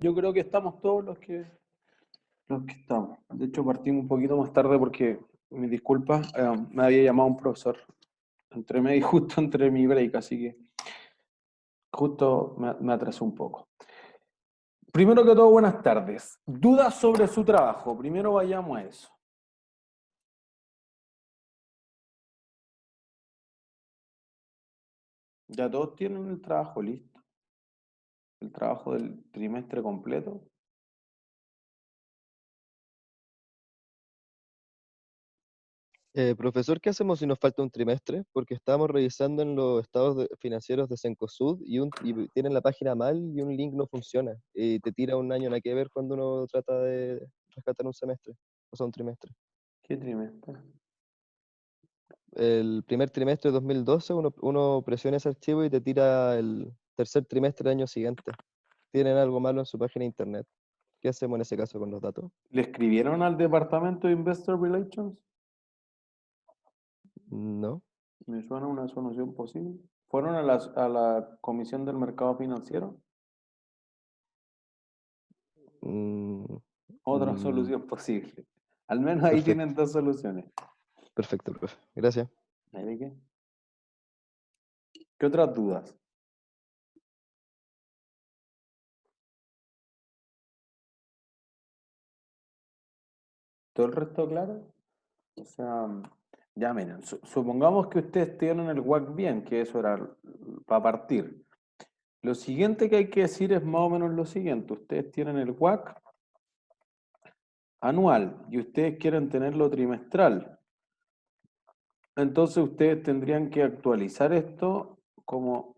Yo creo que estamos todos los que estamos. De hecho, partimos un poquito más tarde porque, mis disculpas, me había llamado un profesor justo entre mi break, así que justo me atrasé un poco. Primero que todo, buenas tardes. Dudas sobre su trabajo. Primero vayamos a eso. ¿Ya todos tienen el trabajo listo? ¿El trabajo del trimestre completo? Profesor, ¿qué hacemos si nos falta un trimestre? Porque estábamos revisando en los financieros de Cencosud y tienen la página mal y un link no funciona. Y te tira un año nada que ver cuando uno trata de rescatar un semestre, o sea, un trimestre. ¿Qué trimestre? El primer trimestre de 2012, uno presiona ese archivo y te tira el tercer trimestre del año siguiente. Tienen algo malo en su página de internet. ¿Qué hacemos en ese caso con los datos? ¿Le escribieron al departamento de Investor Relations? No. Me suena una solución posible. ¿Fueron a la Comisión del Mercado Financiero? Mm, Otra mm, solución posible. Al menos ahí tienen perfecto, dos soluciones. perfecto, profe. Gracias. ¿Ahí de qué? ¿Qué otras dudas? ¿Todo el resto claro? O sea, ya miren, supongamos que ustedes tienen el WAC bien, que eso era para partir. Lo siguiente que hay que decir es más o menos lo siguiente. Ustedes tienen el WAC anual y ustedes quieren tenerlo trimestral. Entonces ustedes tendrían que actualizar esto como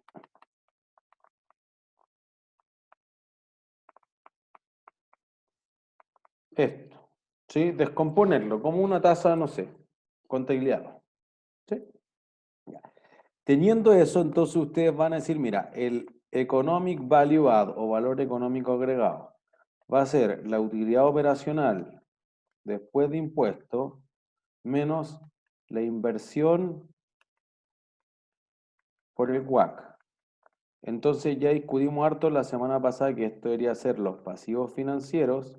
esto, ¿sí? Descomponerlo como una tasa, no sé, contabilidad, ¿sí? Ya. Teniendo eso, entonces ustedes van a decir, mira, el Economic Value Add o valor económico agregado va a ser la utilidad operacional después de impuestos menos la inversión por el WAC. Entonces ya discutimos harto la semana pasada que esto debería ser los pasivos financieros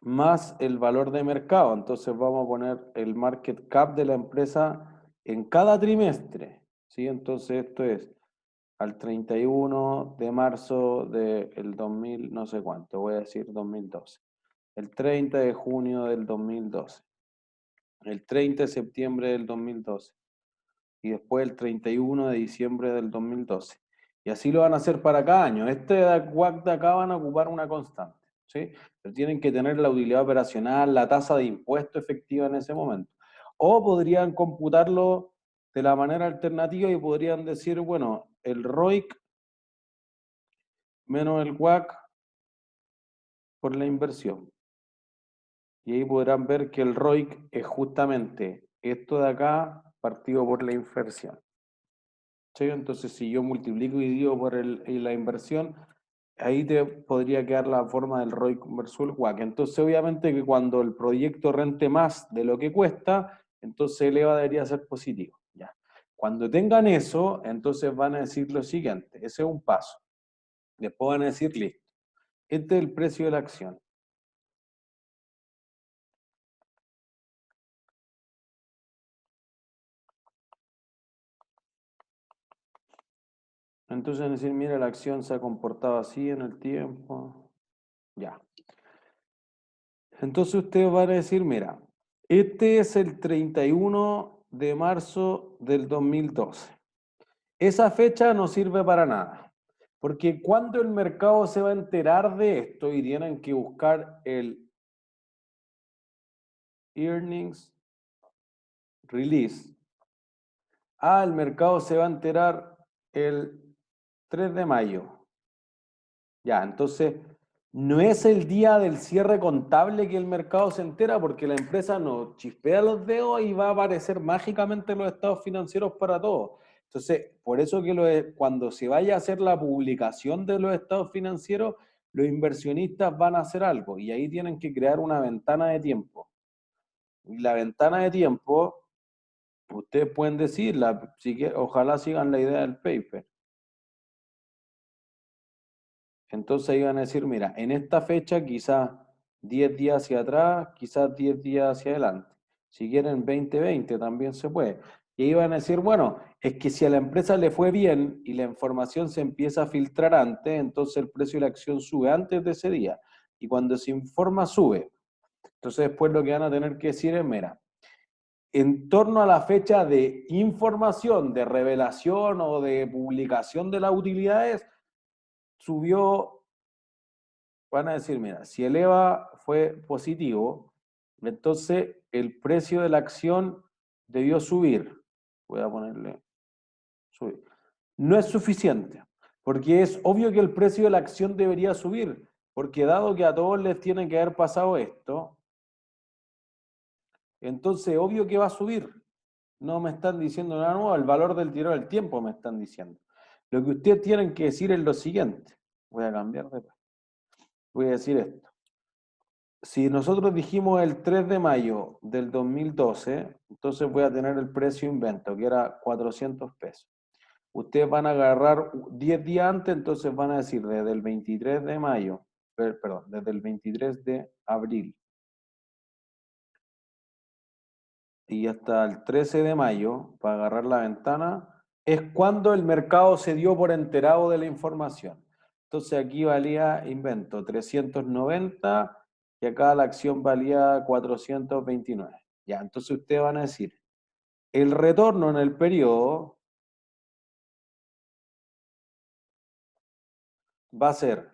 más el valor de mercado. Entonces vamos a poner el market cap de la empresa en cada trimestre, ¿sí? Entonces esto es al 31 de marzo del 2000, no sé cuánto, voy a decir 2012. El 30 de junio del 2012. El 30 de septiembre del 2012. Y después el 31 de diciembre del 2012. Y así lo van a hacer para cada año. Este WACC de acá van a ocupar una constante, ¿sí? Pero tienen que tener la utilidad operacional, la tasa de impuesto efectiva en ese momento. O podrían computarlo de la manera alternativa y podrían decir, bueno, el ROIC menos el WACC por la inversión. Y ahí podrán ver que el ROIC es justamente esto de acá partido por la inversión. ¿Sí? Entonces, si yo multiplico y divido por la inversión, ahí te podría quedar la forma del ROIC versus el WACC. Entonces, obviamente que cuando el proyecto rente más de lo que cuesta, entonces el EVA debería ser positivo. ¿Ya? Cuando tengan eso, entonces van a decir lo siguiente, ese es un paso. Después van a decir, listo, este es el precio de la acción. Entonces van a decir, mira, la acción se ha comportado así en el tiempo. Ya. Entonces ustedes van a decir, mira, este es el 31 de marzo del 2012. Esa fecha no sirve para nada, porque cuando el mercado se va a enterar de esto y tienen que buscar el earnings release, el mercado se va a enterar el 3 de mayo. Ya, entonces no es el día del cierre contable que el mercado se entera porque la empresa no chispea los dedos y va a aparecer mágicamente los estados financieros para todos. Entonces, por eso que cuando se vaya a hacer la publicación de los estados financieros, los inversionistas van a hacer algo y ahí tienen que crear una ventana de tiempo. Y la ventana de tiempo, ustedes pueden decirla, ojalá sigan la idea del paper. Entonces iban a decir, mira, en esta fecha quizás 10 días hacia atrás, quizás 10 días hacia adelante. Si quieren 2020 también se puede. Y iban a decir, bueno, es que si a la empresa le fue bien y la información se empieza a filtrar antes, entonces el precio de la acción sube antes de ese día. Y cuando se informa, sube. Entonces después lo que van a tener que decir es, mira, en torno a la fecha de información, de revelación o de publicación de las utilidades, subió, van a decir, mira, si el EVA fue positivo, entonces el precio de la acción debió subir. Voy a ponerle subir. No es suficiente, porque es obvio que el precio de la acción debería subir, porque dado que a todos les tiene que haber pasado esto, entonces obvio que va a subir. No me están diciendo nada nuevo, el valor del tiro del tiempo me están diciendo. Lo que ustedes tienen que decir es lo siguiente. Voy a cambiar de... Voy a decir esto. Si nosotros dijimos el 3 de mayo del 2012, entonces voy a tener el precio invento, que era 400 pesos. Ustedes van a agarrar 10 días antes, entonces van a decir desde el 23 de mayo, perdón, desde el 23 de abril y hasta el 13 de mayo, para agarrar la ventana, es cuando el mercado se dio por enterado de la información. Entonces aquí valía, invento, 390 y acá la acción valía 429. Ya, entonces ustedes van a decir, el retorno en el periodo va a ser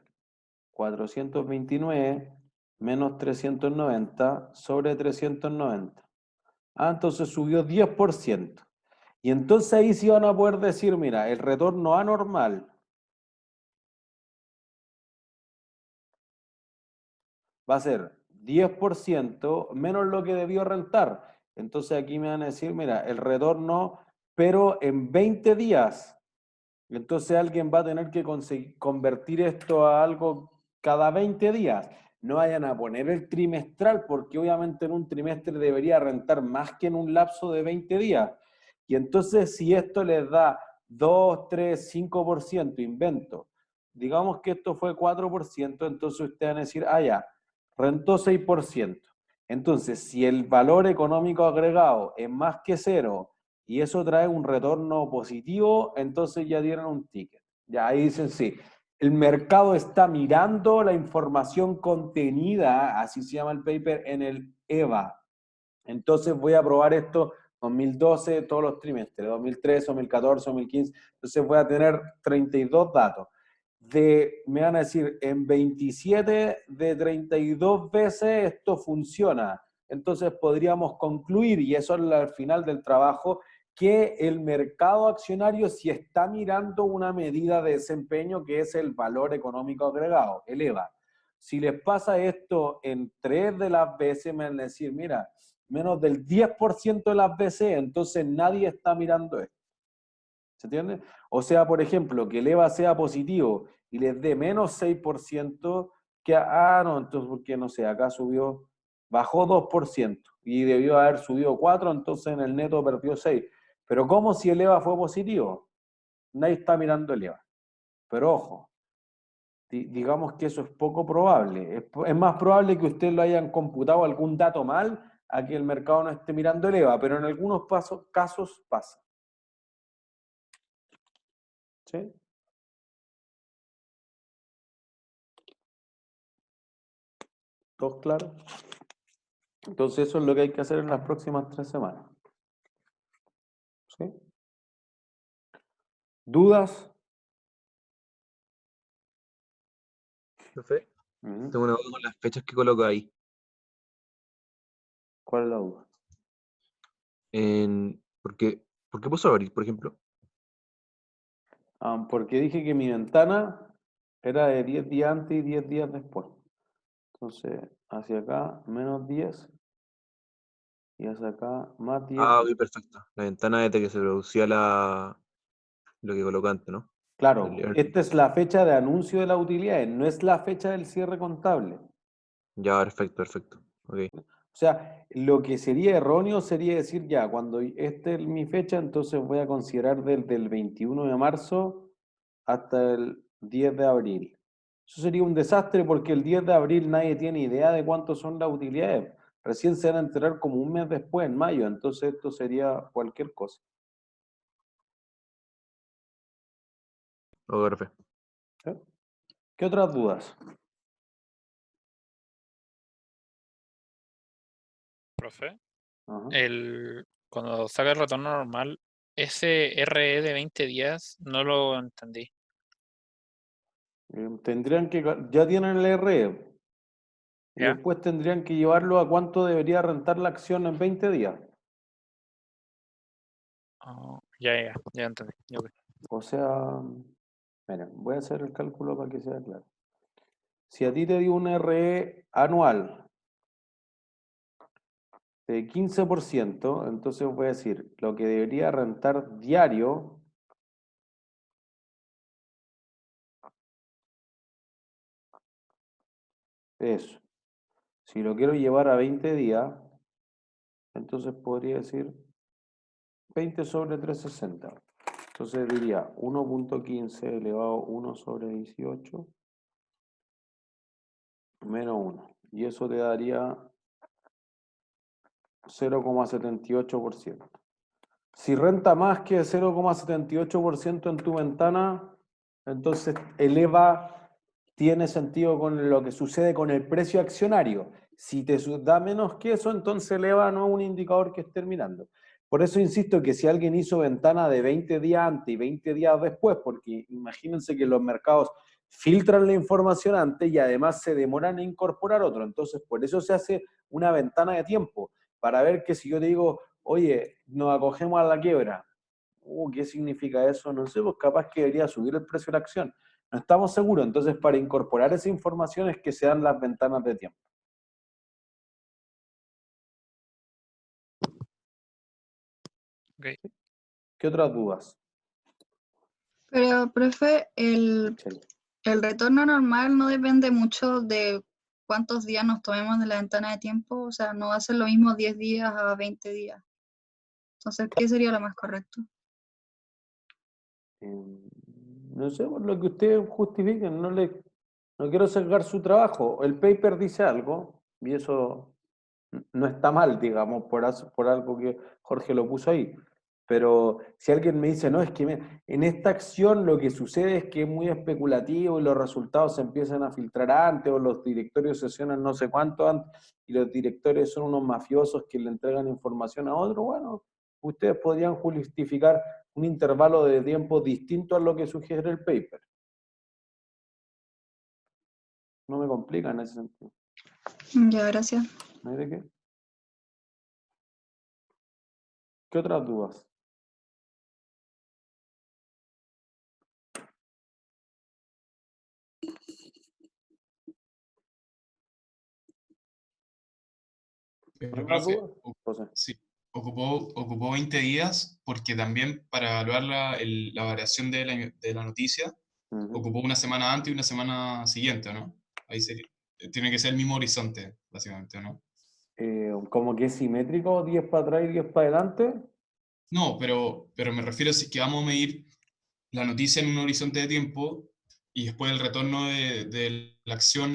429 menos 390 sobre 390. Ah, entonces subió 10%. Y entonces ahí sí van a poder decir, mira, el retorno anormal va a ser 10% menos lo que debió rentar. Entonces aquí me van a decir, mira, el retorno, pero en 20 días. Entonces alguien va a tener que convertir esto a algo cada 20 días. No vayan a poner el trimestral, porque obviamente en un trimestre debería rentar más que en un lapso de 20 días. Y entonces si esto les da 2, 3, 5%, invento, digamos que esto fue 4%, entonces ustedes van a decir, ah, ya, rentó 6%. Entonces, si el valor económico agregado es más que cero y eso trae un retorno positivo, entonces ya dieron un ticket. Ya ahí dicen, sí, el mercado está mirando la información contenida, así se llama el paper, en el EVA. Entonces voy a probar esto 2012, todos los trimestres, 2013, 2014, 2015. Entonces voy a tener 32 datos. Me van a decir, en 27 de 32 veces esto funciona. Entonces podríamos concluir, y eso es al final del trabajo, que el mercado accionario sí está mirando una medida de desempeño que es el valor económico agregado, el EVA. Si les pasa esto en 3 de las veces, me van a decir, mira, menos del 10% de las veces, entonces nadie está mirando esto. ¿Se entiende? O sea, por ejemplo, que el EVA sea positivo y les dé menos 6%, que, no, entonces, ¿por qué no sé? Acá subió, bajó 2% y debió haber subido 4%, entonces en el neto perdió 6%. Pero ¿cómo si el EVA fue positivo? Nadie está mirando el EVA. Pero ojo, digamos que eso es poco probable. Es más probable que ustedes lo hayan computado algún dato mal a que el mercado no esté mirando el EVA, pero en algunos casos pasa. ¿Sí? ¿Todo claro? Entonces eso es lo que hay que hacer en las próximas 3 semanas. ¿Sí? ¿Dudas? Profe, Ujú. tengo una duda con las fechas que coloco ahí. ¿Cuál es la duda? ¿Por qué puso abril, por ejemplo? Porque dije que mi ventana era de 10 días antes y 10 días después. Entonces, hacia acá, menos 10 y hacia acá, más 10. Ah, ok, perfecto. La ventana desde que se producía lo que colocó antes, ¿no? El Claro, earning. esta es la fecha de anuncio de las utilidades, no es la fecha del cierre contable. Ya, perfecto, perfecto. Ok. O sea, lo que sería erróneo sería decir, ya, cuando esta es mi fecha, entonces voy a considerar desde el 21 de marzo hasta el 10 de abril. Eso sería un desastre porque el 10 de abril nadie tiene idea de cuánto son las utilidades. Recién se van a enterar como un mes después, en mayo. Entonces esto sería cualquier cosa. Ok, profe. ¿Sí? ¿Qué otras dudas? Profe, Ajá. cuando saca el retorno normal, ese RE de 20 días no lo entendí. Tendrían que, ya tienen el RE y ¿Ya? después tendrían que llevarlo a cuánto debería rentar la acción en 20 días. Oh, ya entendí. Ya, ok. O sea, miren, voy a hacer el cálculo para que sea claro. Si a ti te dio un RE anual de 15%, entonces voy a decir, lo que debería rentar diario es, si lo quiero llevar a 20 días, entonces podría decir 20 sobre 360. Entonces diría 1.15 elevado a 1 sobre 18 menos 1. Y eso te daría 0,78%. Si renta más que 0,78% en tu ventana, entonces tiene sentido con lo que sucede con el precio accionario. Si te da menos que eso, entonces eleva no es un indicador que esté mirando. Por eso insisto que si alguien hizo ventana de 20 días antes y 20 días después, porque imagínense que los mercados filtran la información antes y además se demoran en incorporar otro. Entonces, por eso se hace una ventana de tiempo, para ver que si yo te digo, oye, nos acogemos a la quiebra. ¿Qué significa eso? No sé, pues capaz que debería subir el precio de la acción. No estamos seguros, entonces para incorporar esa información es que se dan las ventanas de tiempo. Ok. ¿Qué otras dudas? Pero, profe, Chele. el retorno normal no depende mucho de cuántos días nos tomemos de la ventana de tiempo, o sea, no va a ser lo mismo 10 días a 20 días. Entonces, ¿qué sería lo más correcto? No sé, por lo que ustedes justifiquen, no quiero sesgar su trabajo. El paper dice algo y eso no está mal, digamos, por algo que Jorge lo puso ahí. Pero si alguien me dice, no, es que en esta acción lo que sucede es que es muy especulativo y los resultados se empiezan a filtrar antes, o los directorios sesionan no sé cuánto antes, y los directores son unos mafiosos que le entregan información a otro, bueno, ustedes podrían justificar un intervalo de tiempo distinto a lo que sugiere el paper. No me complica en ese sentido. Ya, gracias. ¿No hay de qué? ¿Qué otras dudas? Pero, ¿No hay más profe, dudas? José. sí, ocupó 20 días porque también para evaluar la variación de la noticia, Ujú. ocupó una semana antes y una semana siguiente, ¿no? Ahí tiene que ser el mismo horizonte, básicamente, ¿no? Como que es simétrico, 10 para atrás y 10 para adelante. No, pero me refiero a si es que vamos a medir la noticia en un horizonte de tiempo y después el retorno de la acción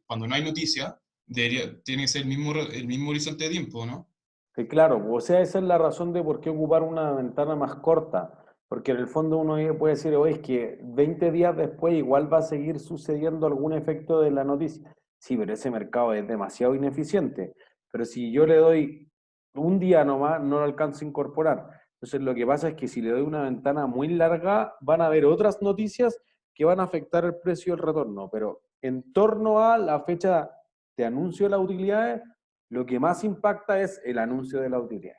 cuando no hay noticia, tiene que ser el mismo horizonte de tiempo, ¿no? Que claro, o sea, esa es la razón de por qué ocupar una ventana más corta, porque en el fondo uno puede decir, oye, es que 20 días después igual va a seguir sucediendo algún efecto de la noticia. Sí, pero ese mercado es demasiado ineficiente. Pero si yo le doy un día nomás, no lo alcanzo a incorporar. Entonces lo que pasa es que si le doy una ventana muy larga, van a haber otras noticias que van a afectar el precio del retorno. Pero en torno a la fecha de anuncio de las utilidades, lo que más impacta es el anuncio de la utilidad.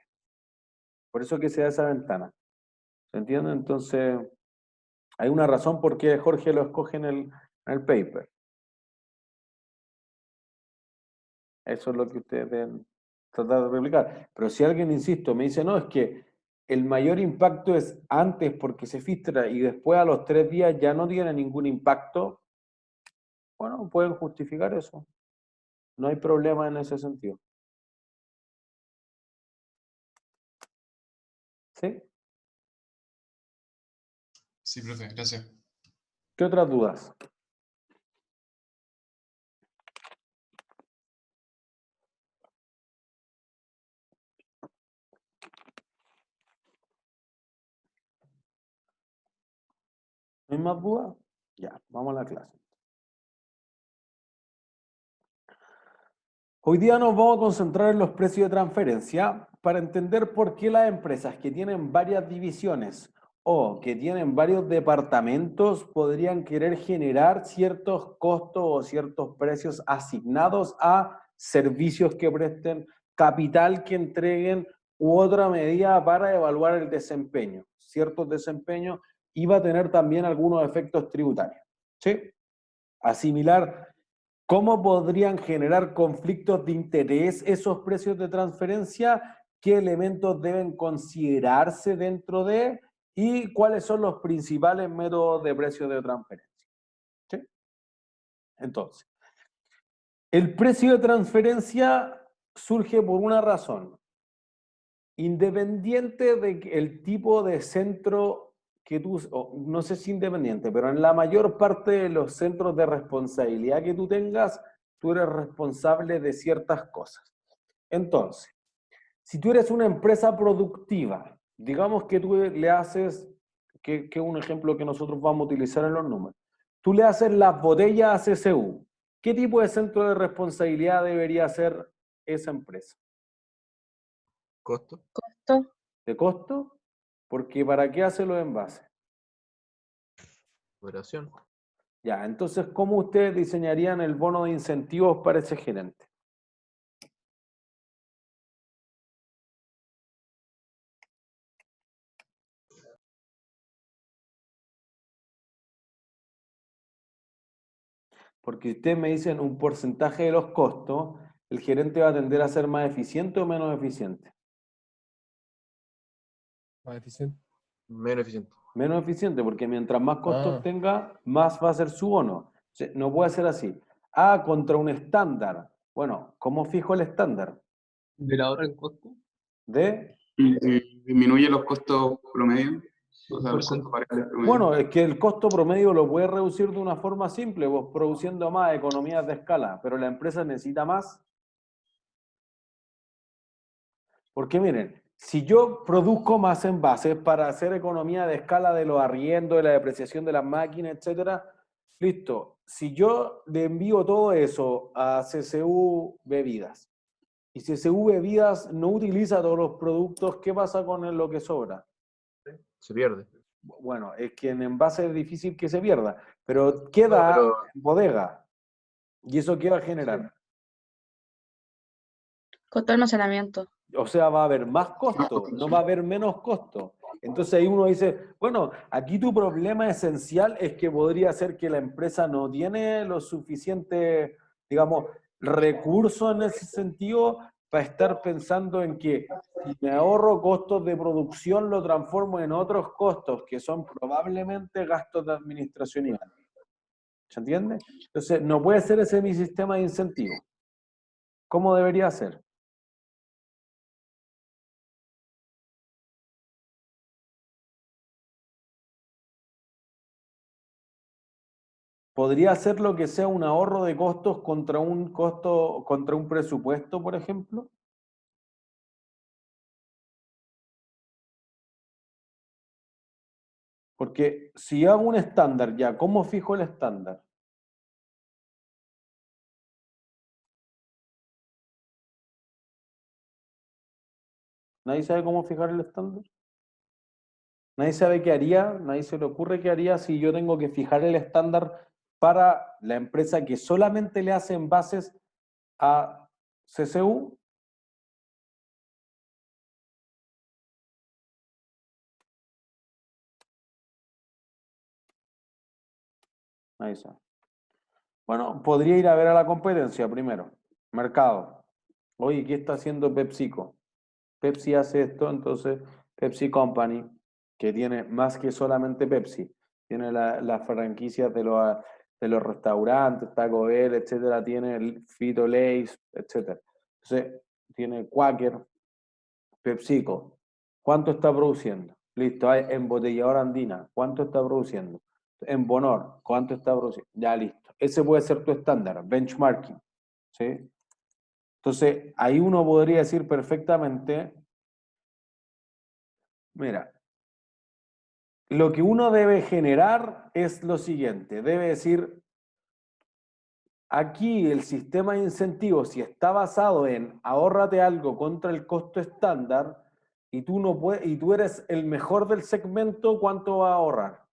Por eso que se da esa ventana. ¿Se entiende? Entonces, hay una razón por qué Jorge lo escoge en el paper. Eso es lo que ustedes deben tratar de replicar. Pero si alguien, insisto, me dice, no, es que el mayor impacto es antes porque se filtra y después a los 3 días ya no tiene ningún impacto, bueno, pueden justificar eso. No hay problema en ese sentido. ¿Sí? Sí, profe, gracias. ¿Qué otras dudas? ¿No hay más dudas? Ya, vamos a la clase. Hoy día nos vamos a concentrar en los precios de transferencia para entender por qué las empresas que tienen varias divisiones o que tienen varios departamentos podrían querer generar ciertos costos o ciertos precios asignados a servicios que presten, capital que entreguen u otra medida para evaluar el desempeño. Ciertos desempeños y va a tener también algunos efectos tributarios. ¿Sí? Asimilar cómo podrían generar conflictos de interés esos precios de transferencia, qué elementos deben considerarse dentro de y cuáles son los principales métodos de precios de transferencia. ¿Sí? Entonces, el precio de transferencia surge por una razón. Independiente del tipo de centro que tú, no sé si independiente, pero en la mayor parte de los centros de responsabilidad que tú tengas, tú eres responsable de ciertas cosas. Entonces, si tú eres una empresa productiva, digamos que tú le haces, que es un ejemplo que nosotros vamos a utilizar en los números, tú le haces las botellas a CCU, ¿qué tipo de centro de responsabilidad debería ser esa empresa? ¿Costo? Costo. ¿De costo? Porque ¿para qué hace los envases? Operación. Ya, entonces, ¿cómo ustedes diseñarían el bono de incentivos para ese gerente? Porque si ustedes me dicen un porcentaje de los costos, el gerente va a tender a ser más eficiente o menos eficiente. Más eficiente. Menos eficiente. Menos eficiente, porque mientras más costos Ah. tenga, más va a ser su bono. O sea, no puede ser así. Ah, contra un estándar. Bueno, ¿cómo fijo el estándar? ¿De la hora en costo? ¿De? Disminuye los costos promedio. O sea, Por los costos variables promedio. Bueno, es que el costo promedio lo puedes reducir de una forma simple, vos produciendo más economías de escala, pero la empresa necesita más. Porque miren, si yo produzco más envases para hacer economía de escala de los arriendos, de la depreciación de las máquinas, etcétera, listo. Si yo le envío todo eso a CCU Bebidas y CCU Bebidas no utiliza todos los productos, ¿qué pasa con lo que sobra? Se pierde. Bueno, es que en envase es difícil que se pierda, pero queda No, pero- en bodega. ¿Y eso qué va a generar? Costo de almacenamiento. O sea, va a haber más costo, no va a haber menos costo. Entonces ahí uno dice, bueno, aquí tu problema esencial es que podría ser que la empresa no tiene lo suficiente, digamos, recursos en ese sentido para estar pensando en que si me ahorro costos de producción, lo transformo en otros costos que son probablemente gastos de administración y gasto. ¿Se entiende? Entonces, no puede ser ese mi sistema de incentivos. ¿Cómo debería ser? ¿Podría ser lo que sea un ahorro de costos contra un costo, contra un presupuesto, por ejemplo? Porque si hago un estándar ya, ¿cómo fijo el estándar? ¿Nadie sabe cómo fijar el estándar? ¿Nadie sabe qué haría? ¿Nadie se le ocurre qué haría si yo tengo que fijar el estándar para la empresa que solamente le hace envases a CCU? Nadie sabe. Bueno, podría ir a ver a la competencia primero. Mercado. Oye, ¿qué está haciendo PepsiCo? Pepsi hace esto, entonces Pepsi Company, que tiene más que solamente Pepsi, tiene las franquicias de los restaurantes, Taco Bell, etcétera, tiene el Frito Lay's, etcétera. Entonces, tiene Quaker, PepsiCo. ¿Cuánto está produciendo? Listo, hay embotelladora andina. ¿Cuánto está produciendo? En Bonor, ¿cuánto está produciendo? Ya listo. Ese puede ser tu estándar, benchmarking. ¿Sí? Entonces, ahí uno podría decir perfectamente, mira, lo que uno debe generar es lo siguiente, debe decir, aquí el sistema de incentivos, si está basado en ahórrate algo contra el costo estándar, y tú, no puedes, y tú eres el mejor del segmento, ¿cuánto va a ahorrar?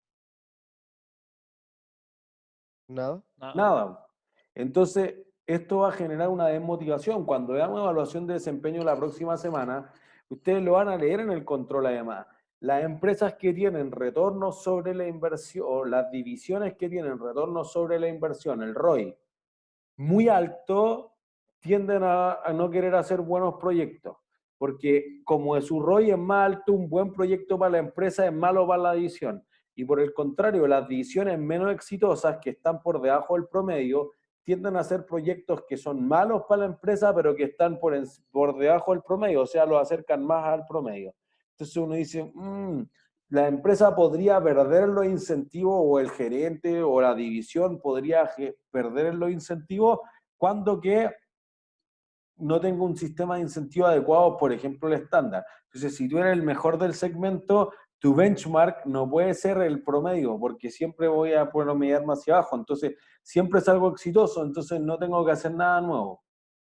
Nada. Nada. Entonces, esto va a generar una desmotivación. Cuando veamos evaluación de desempeño la próxima semana, ustedes lo van a leer en el control además. Las empresas que tienen retornos sobre la inversión, o las divisiones que tienen retornos sobre la inversión, el ROI, muy alto, tienden a no querer hacer buenos proyectos. Porque como su ROI es más alto, un buen proyecto para la empresa es malo para la división. Y por el contrario, las divisiones menos exitosas, que están por debajo del promedio, tienden a hacer proyectos que son malos para la empresa, pero que están por debajo del promedio, o sea, los acercan más al promedio. Entonces uno dice, la empresa podría perder los incentivos, o el gerente o la división podría perder los incentivos cuando que no tenga un sistema de incentivos adecuado, por ejemplo, el estándar. Entonces, si tú eres el mejor del segmento, tu benchmark no puede ser el promedio, porque siempre voy a promediar más hacia abajo. Entonces, siempre es algo exitoso, entonces no tengo que hacer nada nuevo.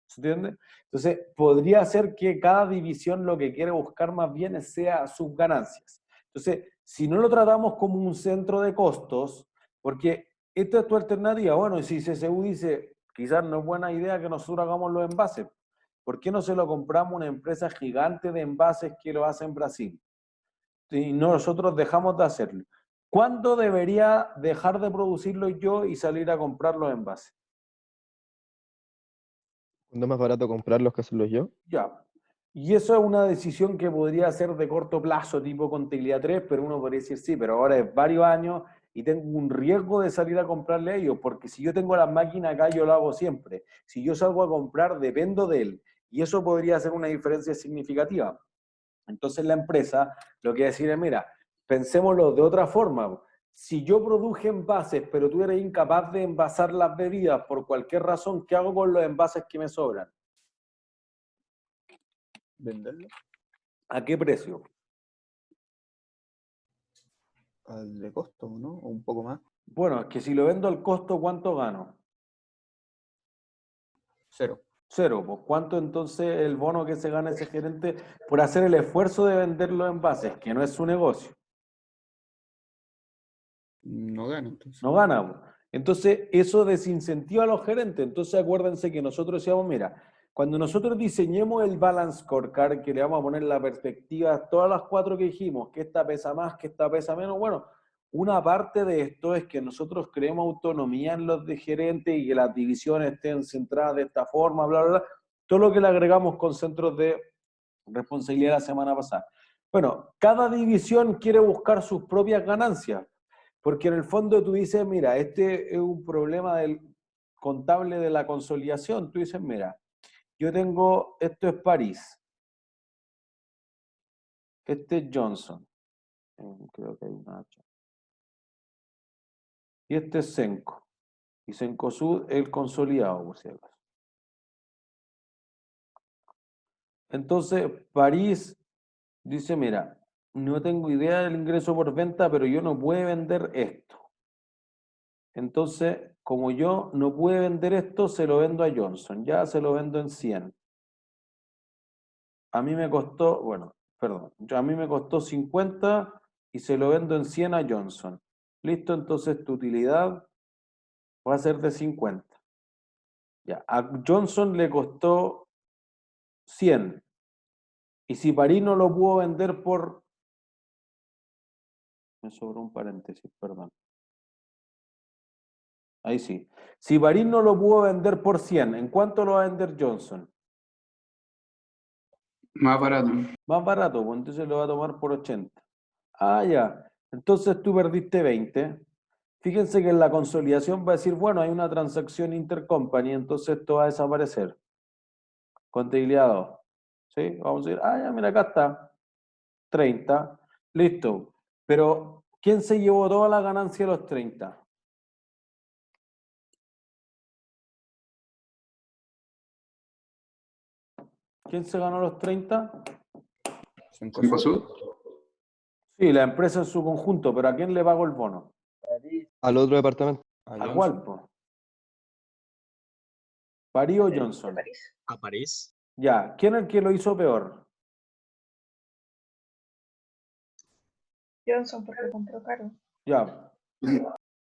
¿Se entiende? Entonces, podría ser que cada división lo que quiere buscar más bien sea sus ganancias. Entonces, si no lo tratamos como un centro de costos, porque esta es tu alternativa, bueno, y si CSU dice, quizás no es buena idea que nosotros hagamos los envases, ¿por qué no se lo compramos a una empresa gigante de envases que lo hace en Brasil? Y nosotros dejamos de hacerlo. ¿Cuándo debería dejar de producirlo yo y salir a comprar los envases? ¿Cuándo es más barato comprarlos que hacerlos yo? Ya. Y eso es una decisión que podría ser de corto plazo, tipo contabilidad 3, pero uno podría decir sí, pero ahora es varios años y tengo un riesgo de salir a comprarle a ellos, porque si yo tengo las máquinas acá, yo lo hago siempre. Si yo salgo a comprar, dependo de él. Y eso podría ser una diferencia significativa. Entonces la empresa lo que decir es, mira, pensémoslo de otra forma. Si yo produje envases, pero tú eres incapaz de envasar las bebidas por cualquier razón, ¿qué hago con los envases que me sobran? Venderlo ¿A qué precio? al de costo, ¿no? O un poco más. Bueno, es que si lo vendo al costo, ¿cuánto gano? 0. Cero. Pues ¿cuánto entonces el bono que se gana ese gerente por hacer el esfuerzo de vender los envases, que no es su negocio? No gana, entonces. No gana. Pues. Entonces, eso desincentiva a los gerentes. Entonces, acuérdense que nosotros decíamos, mira, cuando nosotros diseñemos el balance scorecard, que le vamos a poner la perspectiva, todas las 4 que dijimos, que esta pesa más, que esta pesa menos, bueno, una parte de esto es que nosotros creemos autonomía en los de gerentes y que las divisiones estén centradas de esta forma, bla, bla, bla. Todo lo que le agregamos con centros de responsabilidad la semana pasada. Bueno, cada división quiere buscar sus propias ganancias, porque en el fondo tú dices, mira, este es un problema del contable de la consolidación. Tú dices, mira, yo tengo, esto es París, este es Johnson, creo que hay una H, y este es Senco, y Cencosud es el consolidado, por si acaso. Entonces, París dice, mira, no tengo idea del ingreso por venta, pero yo no puedo vender esto. Entonces, como yo no pude vender esto, se lo vendo a Johnson. Ya se lo vendo en 100. A mí me costó, bueno, perdón, a mí me costó 50 y se lo vendo en 100 a Johnson. Listo, entonces tu utilidad va a ser de 50. Ya, a Johnson le costó 100. Y si París no lo pudo vender por... Me sobró un paréntesis, perdón. Ahí sí. Si París no lo pudo vender por 100, ¿en cuánto lo va a vender Johnson? Más barato. Más barato, pues entonces lo va a tomar por 80. Ah, ya. Entonces tú perdiste 20. Fíjense que en la consolidación va a decir, bueno, hay una transacción intercompany, entonces esto va a desaparecer. Contabilidad 2. ¿Sí? Vamos a decir, ah, ya, mira, acá está. 30. Listo. Pero, ¿quién se llevó toda la ganancia de los 30? ¿Quién se ganó los 30? Cencosud. Sí, la empresa en su conjunto, pero ¿a quién le pago el bono? Al otro departamento. ¿A cuál, po? ¿París o Johnson? ¿A París? Ya, ¿quién es el que lo hizo peor? Johnson, porque compró caro. Ya.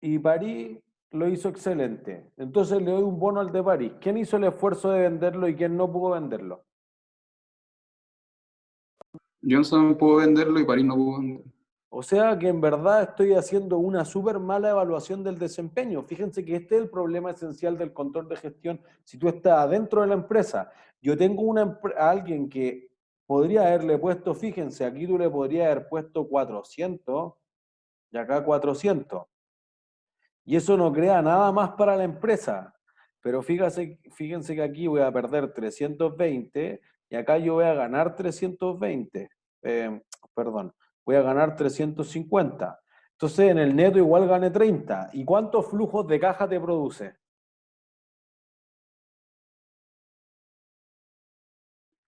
Y París lo hizo excelente. Entonces le doy un bono al de París. ¿Quién hizo el esfuerzo de venderlo y quién no pudo venderlo? Johnson pudo venderlo y París no pudo venderlo. O sea que en verdad estoy haciendo una súper mala evaluación del desempeño. Fíjense que este es el problema esencial del control de gestión. Si tú estás adentro de la empresa, yo tengo a alguien que podría haberle puesto, fíjense, aquí tú le podrías haber puesto 400 y acá 400. Y eso no crea nada más para la empresa. Pero fíjense que aquí voy a perder 320 y acá yo voy a ganar 320. Perdón, voy a ganar 350. Entonces en el neto igual gané 30. ¿Y cuántos flujos de caja te produce?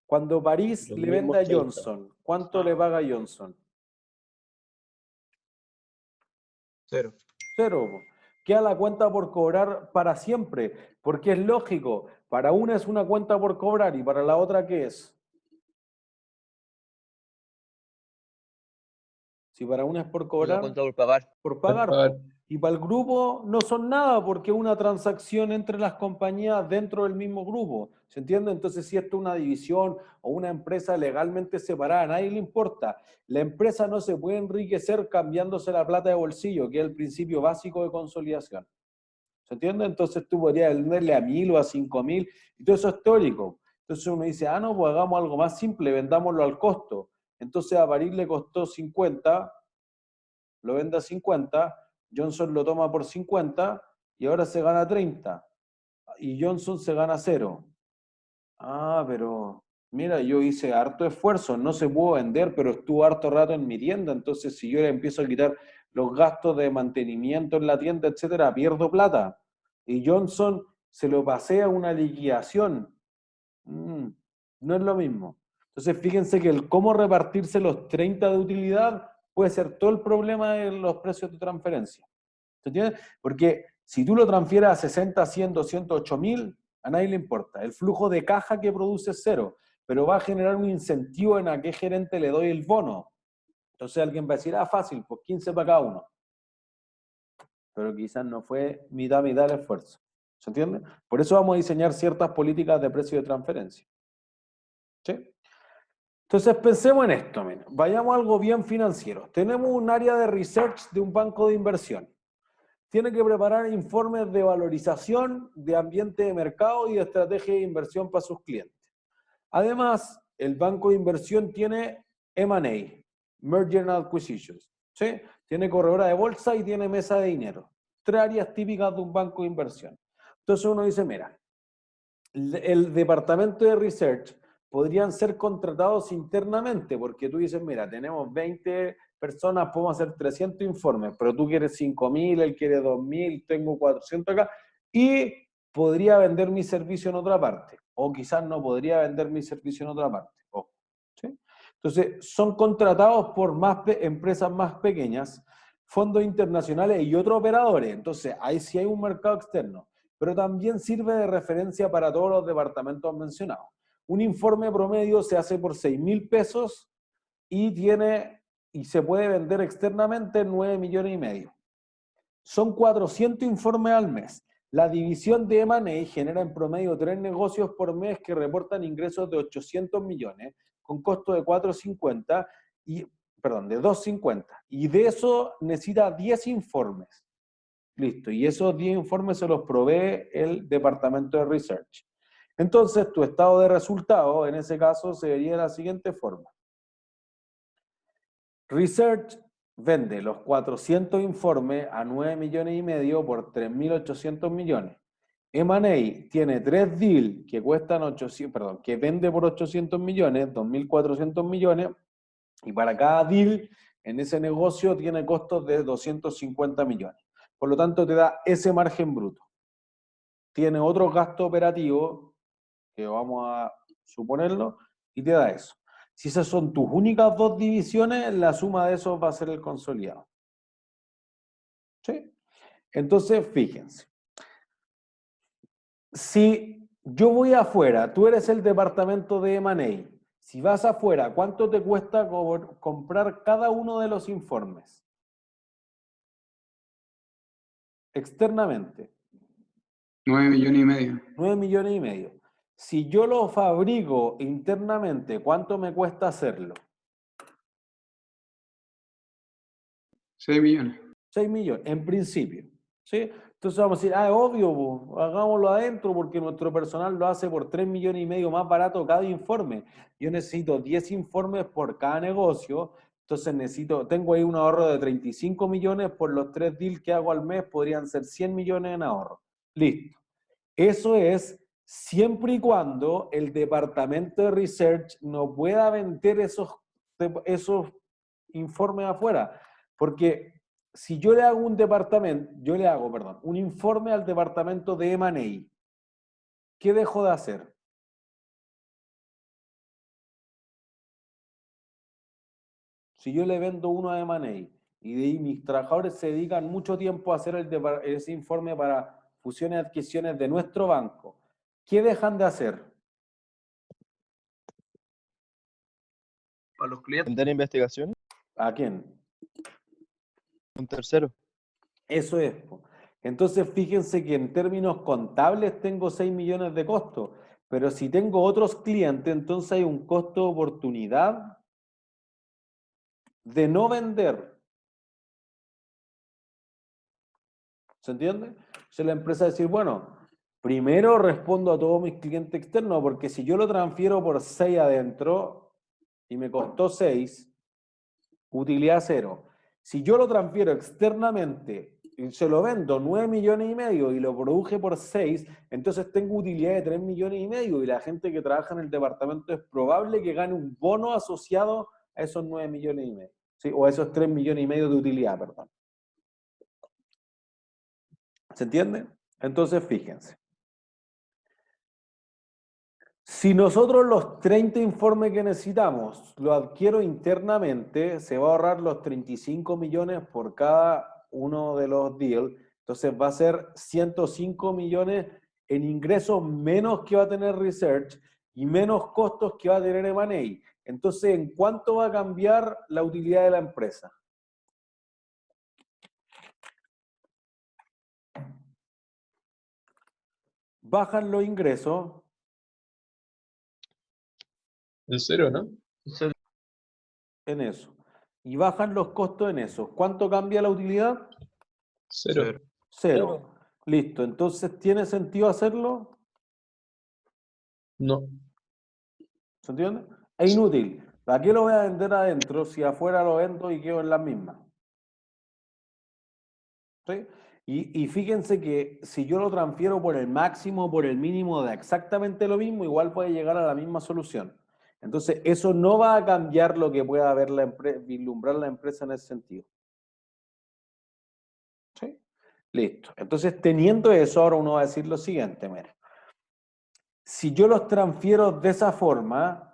Cuando París Los le vende a mismos 30. Johnson, ¿cuánto le paga Johnson? 0. Cero. Queda la cuenta por cobrar para siempre, porque es lógico. Para una es una cuenta por cobrar y para la otra, ¿qué es? Si para una es por Una cobrar, cuenta por pagar. por pagar. pagar. Y para el grupo no son nada porque es una transacción entre las compañías dentro del mismo grupo. ¿Se entiende? Entonces, si esto es una división o una empresa legalmente separada, a nadie le importa. La empresa no se puede enriquecer cambiándose la plata de bolsillo, que es el principio básico de consolidación. ¿Se entiende? Entonces tú podrías venderle a 1.000 o a 5.000 y todo eso es teórico. Entonces uno dice, no, pues hagamos algo más simple, vendámoslo al costo. Entonces a París le costó 50, lo vende a 50, Johnson lo toma por 50 y ahora se gana 30. Y Johnson se gana 0. Pero mira, yo hice harto esfuerzo, no se pudo vender, pero estuvo harto rato en mi tienda. Entonces, si yo le empiezo a quitar los gastos de mantenimiento en la tienda, etcétera, pierdo plata. Y Johnson se lo pasé a una liquidación. No es lo mismo. Entonces, fíjense que el cómo repartirse los 30 de utilidad puede ser todo el problema de los precios de transferencia. ¿Se entiende? Porque si tú lo transfieres a 60, 100, 200, 8.000, a nadie le importa. El flujo de caja que produce es cero, pero va a generar un incentivo en a qué gerente le doy el bono. Entonces alguien va a decir, fácil, pues 15 para cada uno. Pero quizás no fue mitad el esfuerzo. ¿Se entiende? Por eso vamos a diseñar ciertas políticas de precio de transferencia. ¿Sí? Entonces pensemos en esto, vayamos a algo bien financiero. Tenemos un área de research de un banco de inversión. Tiene que preparar informes de valorización, de ambiente de mercado y de estrategia de inversión para sus clientes. Además, el banco de inversión tiene M&A, Merger and Acquisitions, ¿sí? Tiene corredora de bolsa y tiene mesa de dinero. 3 áreas típicas de un banco de inversión. Entonces uno dice, mira, el departamento de research podrían ser contratados internamente, porque tú dices, mira, tenemos 20 personas, podemos hacer 300 informes, pero tú quieres 5.000, él quiere 2.000, tengo 400 acá, y podría vender mi servicio en otra parte, o quizás no podría vender mi servicio en otra parte. ¿Sí? Entonces, son contratados por empresas más pequeñas, fondos internacionales y otros operadores. Entonces, ahí sí hay un mercado externo, pero también sirve de referencia para todos los departamentos mencionados. Un informe promedio se hace por 6.000 pesos y se puede vender externamente en 9,5 millones. Son 400 informes al mes. La división de M&A genera en promedio 3 negocios por mes que reportan ingresos de 800 millones con costo de 250 y de eso necesita 10 informes. Listo, y esos 10 informes se los provee el departamento de research. Entonces, tu estado de resultados, en ese caso, se vería de la siguiente forma. Research vende los 400 informes a 9,5 millones por 3.800 millones. M&A tiene 3 deals que cuestan que vende por 800 millones, 2.400 millones, y para cada deal en ese negocio tiene costos de 250 millones. Por lo tanto, te da ese margen bruto. Tiene otros gastos operativos, que vamos a suponerlo, y te da eso. Si esas son tus únicas dos divisiones, la suma de esos va a ser el consolidado. ¿Sí? Entonces, fíjense. Si yo voy afuera, tú eres el departamento de M&A. Si vas afuera, ¿cuánto te cuesta comprar cada uno de los informes? Externamente. 9 millones y medio. 9 millones y medio. Si yo lo fabrico internamente, ¿cuánto me cuesta hacerlo? 6 millones. 6 millones, en principio. ¿Sí? Entonces vamos a decir, es obvio, po, hagámoslo adentro porque nuestro personal lo hace por 3 millones y medio más barato cada informe. Yo necesito 10 informes por cada negocio, entonces tengo ahí un ahorro de 35 millones por los 3 deals que hago al mes, podrían ser 100 millones en ahorro. Listo. Eso es siempre y cuando el departamento de research no pueda vender esos informes afuera. Porque si yo le hago un informe al departamento de M&A, ¿qué dejo de hacer? Si yo le vendo uno a M&A y de ahí mis trabajadores se dedican mucho tiempo a hacer ese informe para fusiones y adquisiciones de nuestro banco, ¿qué dejan de hacer? A los clientes. ¿Vender investigación? ¿A quién? Un tercero. Eso es. Entonces, fíjense que en términos contables tengo 6 millones de costo, pero si tengo otros clientes, entonces hay un costo de oportunidad de no vender. ¿Se entiende? Entonces la empresa decir, bueno, primero respondo a todos mis clientes externos, porque si yo lo transfiero por 6 adentro y me costó 6, utilidad 0. Si yo lo transfiero externamente y se lo vendo 9 millones y medio y lo produje por 6, entonces tengo utilidad de 3 millones y medio y la gente que trabaja en el departamento es probable que gane un bono asociado a esos 9 millones y medio. ¿Sí? O a esos 3 millones y medio de utilidad, perdón. ¿Se entiende? Entonces, fíjense. Si nosotros los 30 informes que necesitamos lo adquiero internamente, se va a ahorrar los 35 millones por cada uno de los deals. Entonces va a ser 105 millones en ingresos menos que va a tener Research y menos costos que va a tener M&A. Entonces, ¿en cuánto va a cambiar la utilidad de la empresa? Bajan los ingresos. El 0, ¿no? En eso. Y bajan los costos en eso. ¿Cuánto cambia la utilidad? 0. 0. Listo. Entonces, ¿tiene sentido hacerlo? No. ¿Se entiende? Es inútil. ¿Para qué lo voy a vender adentro si afuera lo vendo y quedo en la misma? ¿Sí? Y fíjense que si yo lo transfiero por el máximo o por el mínimo de exactamente lo mismo, igual puede llegar a la misma solución. Entonces, eso no va a cambiar lo que pueda ver vislumbrar la empresa en ese sentido. ¿Sí? Listo. Entonces, teniendo eso, ahora uno va a decir lo siguiente, mira. Si yo los transfiero de esa forma,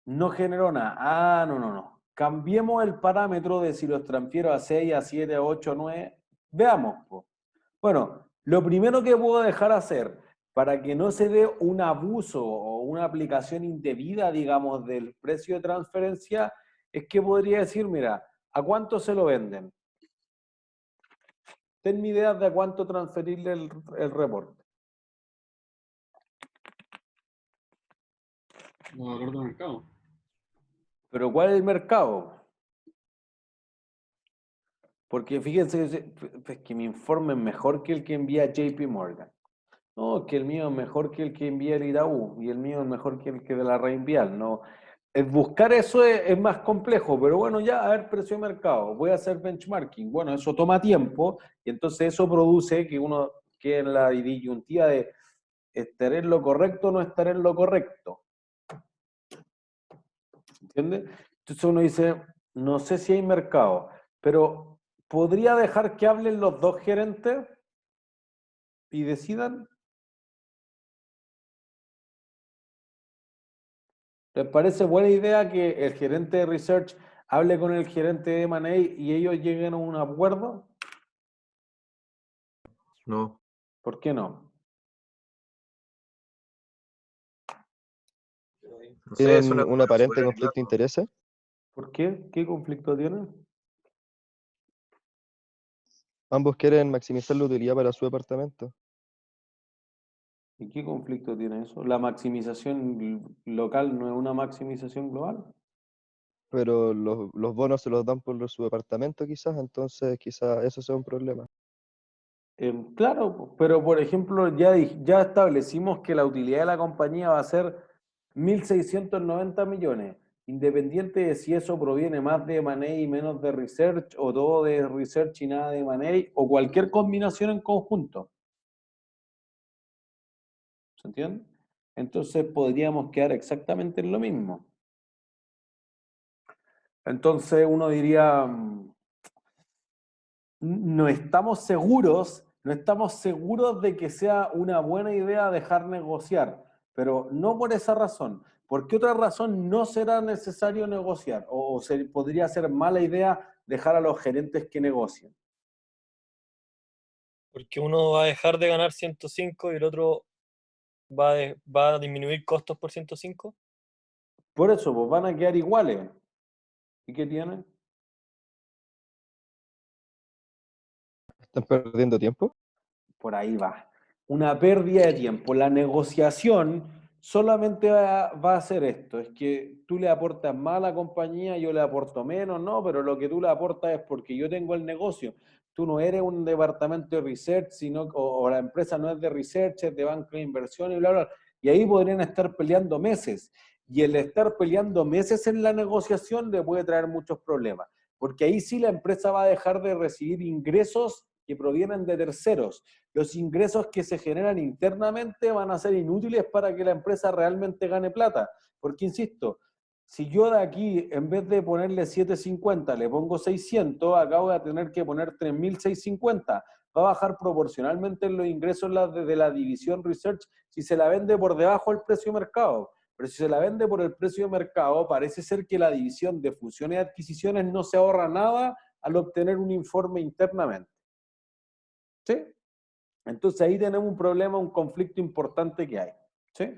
no genero nada. Ah, no. Cambiemos el parámetro de si los transfiero a 6, a 7, a 8, a 9. Veamos. Bueno, lo primero que puedo dejar hacer para que no se dé un abuso o una aplicación indebida, digamos, del precio de transferencia, es que podría decir, mira, ¿a cuánto se lo venden? Tenme ideas de a cuánto transferirle el reporte. Valor de mercado. ¿Pero cuál es el mercado? Porque fíjense, es que mi informe es mejor que el que envía JP Morgan. No, que el mío es mejor que el que envía el Itaú y el mío es mejor que el que de la Reinvial. No, buscar eso es más complejo, pero bueno, ya, a ver, precio de mercado, voy a hacer benchmarking. Bueno, eso toma tiempo y entonces eso produce que uno quede en la disyuntiva de estar en lo correcto o no estar en lo correcto. ¿Entiendes? Entonces uno dice, no sé si hay mercado, pero ¿podría dejar que hablen los dos gerentes y decidan? ¿Les parece buena idea que el gerente de Research hable con el gerente de M&A y ellos lleguen a un acuerdo? No. ¿Por qué no? No sé, suena ¿Tienen como un algo aparente súper conflicto de arreglado. intereses? ¿Por qué? ¿Qué conflicto tienen? Ambos quieren maximizar la utilidad para su departamento. ¿Y qué conflicto tiene eso? ¿La maximización local no es una maximización global? Pero los bonos se los dan por su departamento quizás, entonces quizás eso sea un problema. Claro, pero por ejemplo, ya establecimos que la utilidad de la compañía va a ser 1.690 millones, independiente de si eso proviene más de M&A y menos de Research, o todo de Research y nada de M&A, o cualquier combinación en conjunto. ¿Se entiende? Entonces podríamos quedar exactamente en lo mismo. Entonces uno diría, no estamos seguros de que sea una buena idea dejar negociar, pero no por esa razón. ¿Por qué otra razón no será necesario negociar? ¿O podría ser mala idea dejar a los gerentes que negocien? Porque uno va a dejar de ganar 105 y el otro va a disminuir costos por 105. Por eso, pues van a quedar iguales. ¿Y qué tienen? ¿Están perdiendo tiempo? Por ahí va. Una pérdida de tiempo. La negociación solamente va a hacer esto, es que tú le aportas más a la compañía, yo le aporto menos, no, pero lo que tú le aportas es porque yo tengo el negocio. Tú no eres un departamento de research, o la empresa no es de research, es de banco de inversión y bla, bla. Y ahí podrían estar peleando meses. Y el estar peleando meses en la negociación le puede traer muchos problemas, porque ahí sí la empresa va a dejar de recibir ingresos que provienen de terceros. Los ingresos que se generan internamente van a ser inútiles para que la empresa realmente gane plata. Porque, insisto, si yo de aquí, en vez de ponerle 750, le pongo 600, acá voy a tener que poner 3.650. Va a bajar proporcionalmente los ingresos de la división Research si se la vende por debajo del precio de mercado. Pero si se la vende por el precio de mercado, parece ser que la división de fusiones y adquisiciones no se ahorra nada al obtener un informe internamente. ¿Sí? Entonces ahí tenemos un problema, un conflicto importante que hay. ¿Sí?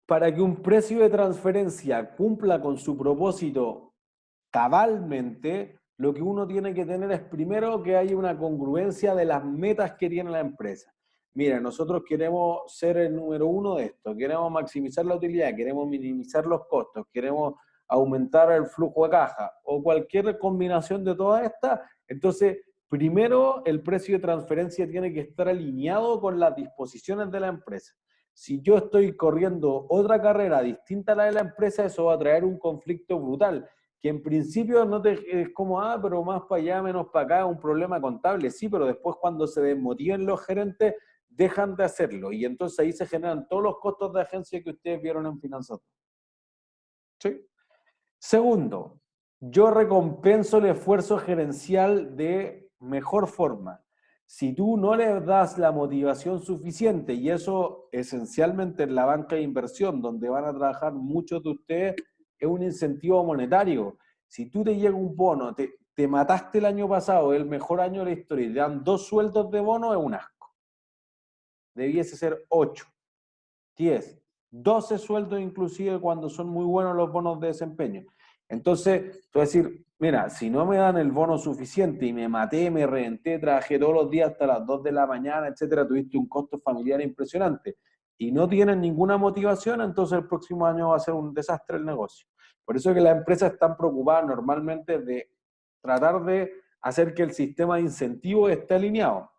Para que un precio de transferencia cumpla con su propósito cabalmente, lo que uno tiene que tener es primero que haya una congruencia de las metas que tiene la empresa. Mira, nosotros queremos ser el número uno de esto, queremos maximizar la utilidad, queremos minimizar los costos, queremos aumentar el flujo de caja o cualquier combinación de todas estas. Entonces, primero el precio de transferencia tiene que estar alineado con las disposiciones de la empresa. Si yo estoy corriendo otra carrera distinta a la de la empresa, eso va a traer un conflicto brutal, que en principio no es como, pero más para allá, menos para acá, un problema contable, sí, pero después cuando se desmotiven los gerentes, dejan de hacerlo, y entonces ahí se generan todos los costos de agencia que ustedes vieron en Finanzas. ¿Sí? Segundo, yo recompenso el esfuerzo gerencial de mejor forma. Si tú no le das la motivación suficiente, y eso esencialmente en la banca de inversión, donde van a trabajar muchos de ustedes, es un incentivo monetario. Si tú te llega un bono, te mataste el año pasado, el mejor año de la historia, y te dan 2 sueldos de bono, es un asco. Debiese ser 8, 10, 12 sueldos inclusive cuando son muy buenos los bonos de desempeño. Entonces, tú vas a decir, mira, si no me dan el bono suficiente y me maté, me reventé, trabajé todos los días hasta las 2 de la mañana, etcétera, tuviste un costo familiar impresionante y no tienes ninguna motivación, entonces el próximo año va a ser un desastre el negocio. Por eso es que las empresas están preocupadas normalmente de tratar de hacer que el sistema de incentivos esté alineado.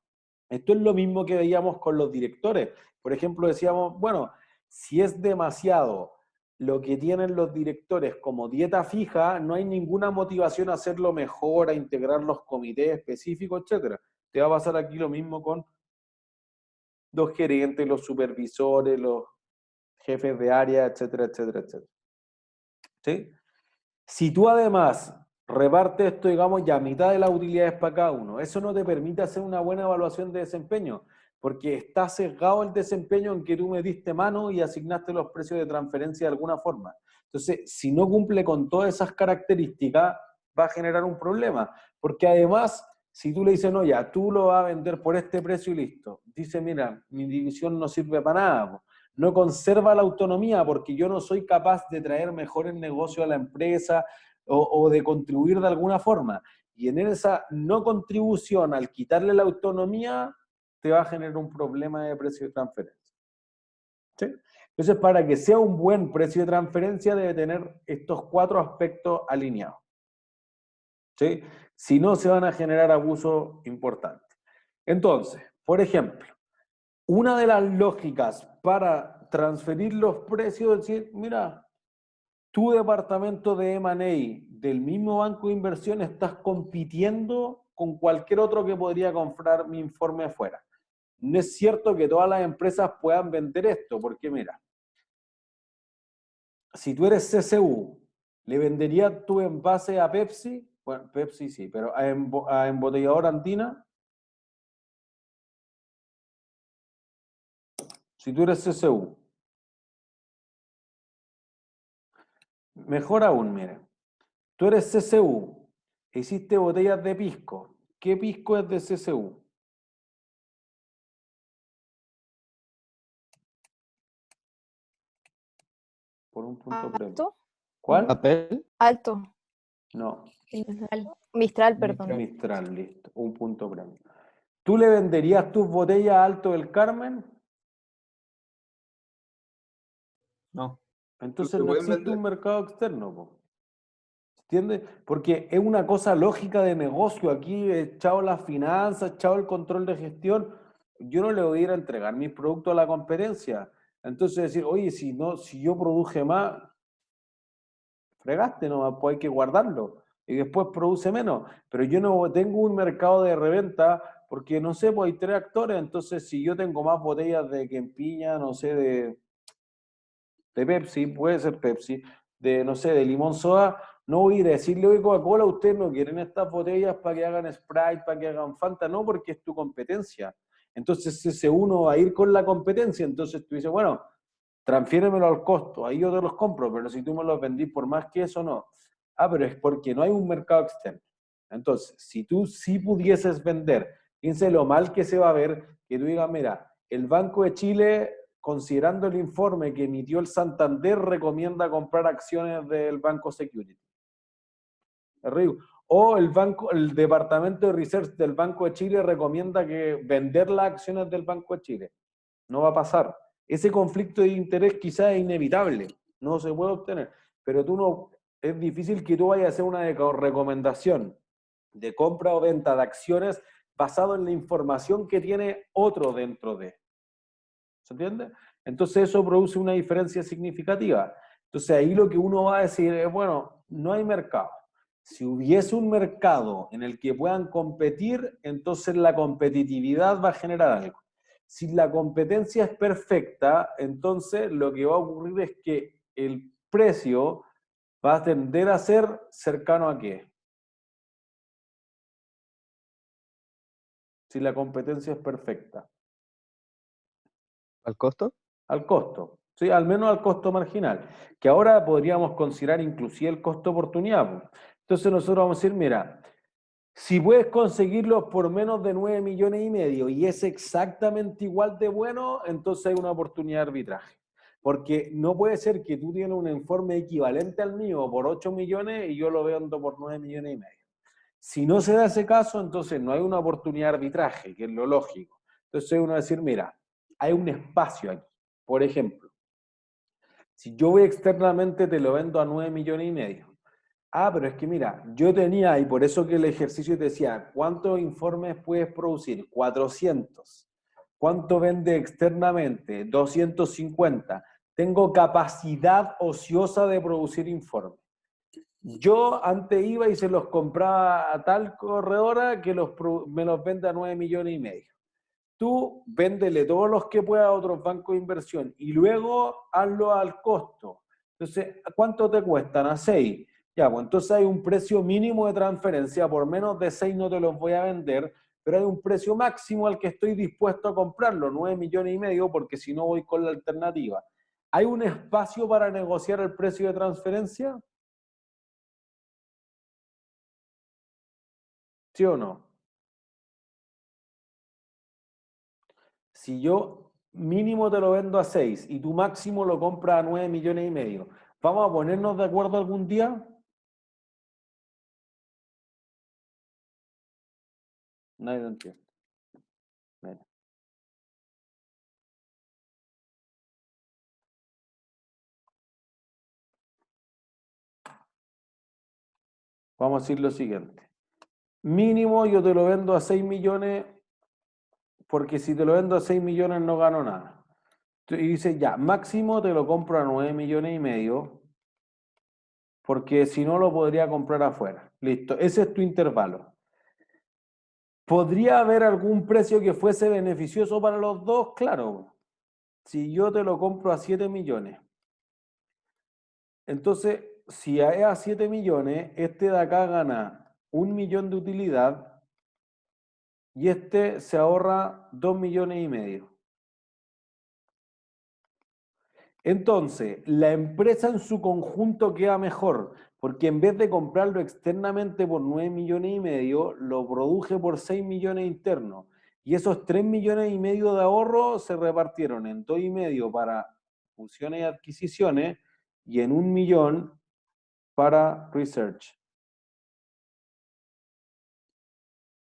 Esto es lo mismo que veíamos con los directores. Por ejemplo, decíamos, bueno, si es demasiado lo que tienen los directores como dieta fija, no hay ninguna motivación a hacerlo mejor, a integrar los comités específicos, etc. Te va a pasar aquí lo mismo con los gerentes, los supervisores, los jefes de área, etcétera, etcétera, etcétera. ¿Sí? Si tú además repartes esto, digamos, ya mitad de las utilidades para cada uno, eso no te permite hacer una buena evaluación de desempeño, porque está sesgado el desempeño en que tú metiste mano y asignaste los precios de transferencia de alguna forma. Entonces, si no cumple con todas esas características, va a generar un problema. Porque además, si tú le dices, no, ya, tú lo vas a vender por este precio y listo. Dice, mira, mi división no sirve para nada. No conserva la autonomía porque yo no soy capaz de traer mejores negocios a la empresa o de contribuir de alguna forma. Y en esa no contribución, al quitarle la autonomía, te va a generar un problema de precio de transferencia. ¿Sí? Entonces, para que sea un buen precio de transferencia, debe tener estos 4 aspectos alineados. ¿Sí? Si no, se van a generar abusos importantes. Entonces, por ejemplo, una de las lógicas para transferir los precios es decir, mira, tu departamento de M&A del mismo banco de inversión estás compitiendo con cualquier otro que podría comprar mi informe afuera. No es cierto que todas las empresas puedan vender esto, porque mira, si tú eres CCU, ¿le venderías tu envase a Pepsi? Bueno, Pepsi sí, pero a Embotelladora Andina. Si tú eres CCU. Mejor aún, mire. Tú eres CCU, hiciste botellas de pisco. ¿Qué pisco es de CCU? Por un punto premio. ¿Alto? ¿Cuál? ¿Papel? Alto. No. Mistral, perdón. Mistral, listo. Un punto premio. ¿Tú le venderías tus botellas a Alto del Carmen? No. Entonces ¿Se no pueden existe vender? un mercado externo, po. ¿Entiendes? Porque es una cosa lógica de negocio. Aquí, echado las finanzas, echado el control de gestión. Yo no le voy a ir a entregar mis productos a la competencia. Entonces decir, oye, si yo produje más, fregaste nomás, pues hay que guardarlo. Y después produce menos. Pero yo no tengo un mercado de reventa porque, no sé, pues hay 3 actores. Entonces, si yo tengo más botellas de Kempiña, no sé, de Pepsi, puede ser Pepsi, de, no sé, de limón soda, no voy a ir a decirle, oye, Coca-Cola, ustedes no quieren estas botellas para que hagan Sprite, para que hagan Fanta, no, porque es tu competencia. Entonces ese uno va a ir con la competencia, entonces tú dices, bueno, transfiéremelo al costo, ahí yo te los compro, pero si tú me los vendís por más que eso, no. Ah, pero es porque no hay un mercado externo. Entonces, si tú sí pudieses vender, fíjense lo mal que se va a ver, que tú digas, mira, el Banco de Chile, considerando el informe que emitió el Santander, recomienda comprar acciones del Banco Security. Es ridículo. O el Departamento de Research del Banco de Chile recomienda que vender las acciones del Banco de Chile. No va a pasar. Ese conflicto de interés quizás es inevitable, no se puede obtener, pero es difícil que tú vayas a hacer una recomendación de compra o venta de acciones basado en la información que tiene otro dentro de. ¿Se entiende? Entonces eso produce una diferencia significativa. Entonces ahí lo que uno va a decir es, bueno, no hay mercado. Si hubiese un mercado en el que puedan competir, entonces la competitividad va a generar algo. Si la competencia es perfecta, entonces lo que va a ocurrir es que el precio va a tender a ser cercano a ¿qué? Si la competencia es perfecta. ¿Al costo? Al costo, ¿sí? Al menos al costo marginal, que ahora podríamos considerar inclusive el costo oportunidad. Entonces nosotros vamos a decir, mira, si puedes conseguirlo por menos de 9,5 millones y es exactamente igual de bueno, entonces hay una oportunidad de arbitraje. Porque no puede ser que tú tienes un informe equivalente al mío por 8 millones y yo lo vendo por 9,5 millones. Si no se da ese caso, entonces no hay una oportunidad de arbitraje, que es lo lógico. Entonces uno va a decir, mira, hay un espacio aquí. Por ejemplo, si yo voy externamente te lo vendo a 9,5 millones. Ah, pero es que mira, yo tenía, y por eso que el ejercicio te decía, ¿cuántos informes puedes producir? 400. ¿Cuánto vende externamente? 250. Tengo capacidad ociosa de producir informes. Yo antes iba y se los compraba a tal corredora que me los vende a 9,5 millones. Tú véndele todos los que puedas a otros bancos de inversión y luego hazlo al costo. Entonces, ¿cuánto te cuestan? A 6. Ya, pues entonces hay un precio mínimo de transferencia, por menos de 6 no te los voy a vender, pero hay un precio máximo al que estoy dispuesto a comprarlo, 9,5 millones, porque si no voy con la alternativa. ¿Hay un espacio para negociar el precio de transferencia? ¿Sí o no? Si yo mínimo te lo vendo a 6 y tu máximo lo compras a 9,5 millones, ¿vamos a ponernos de acuerdo algún día? Nadie lo entiende. Nadie. Vamos a decir lo siguiente. Mínimo yo te lo vendo a 6 millones porque si te lo vendo a 6 millones no gano nada. Y dice ya, máximo te lo compro a 9,5 millones porque si no lo podría comprar afuera. Listo, ese es tu intervalo. ¿Podría haber algún precio que fuese beneficioso para los dos? Claro. Si yo te lo compro a 7 millones. Entonces, si es a 7 millones, este de acá gana 1 millón de utilidad y este se ahorra 2,5 millones. Entonces, la empresa en su conjunto queda mejor, porque en vez de comprarlo externamente por 9,5 millones, lo produje por 6 millones internos. Y esos 3,5 millones de ahorro se repartieron en 2,5 millones para fusiones y adquisiciones y en 1 millón para research.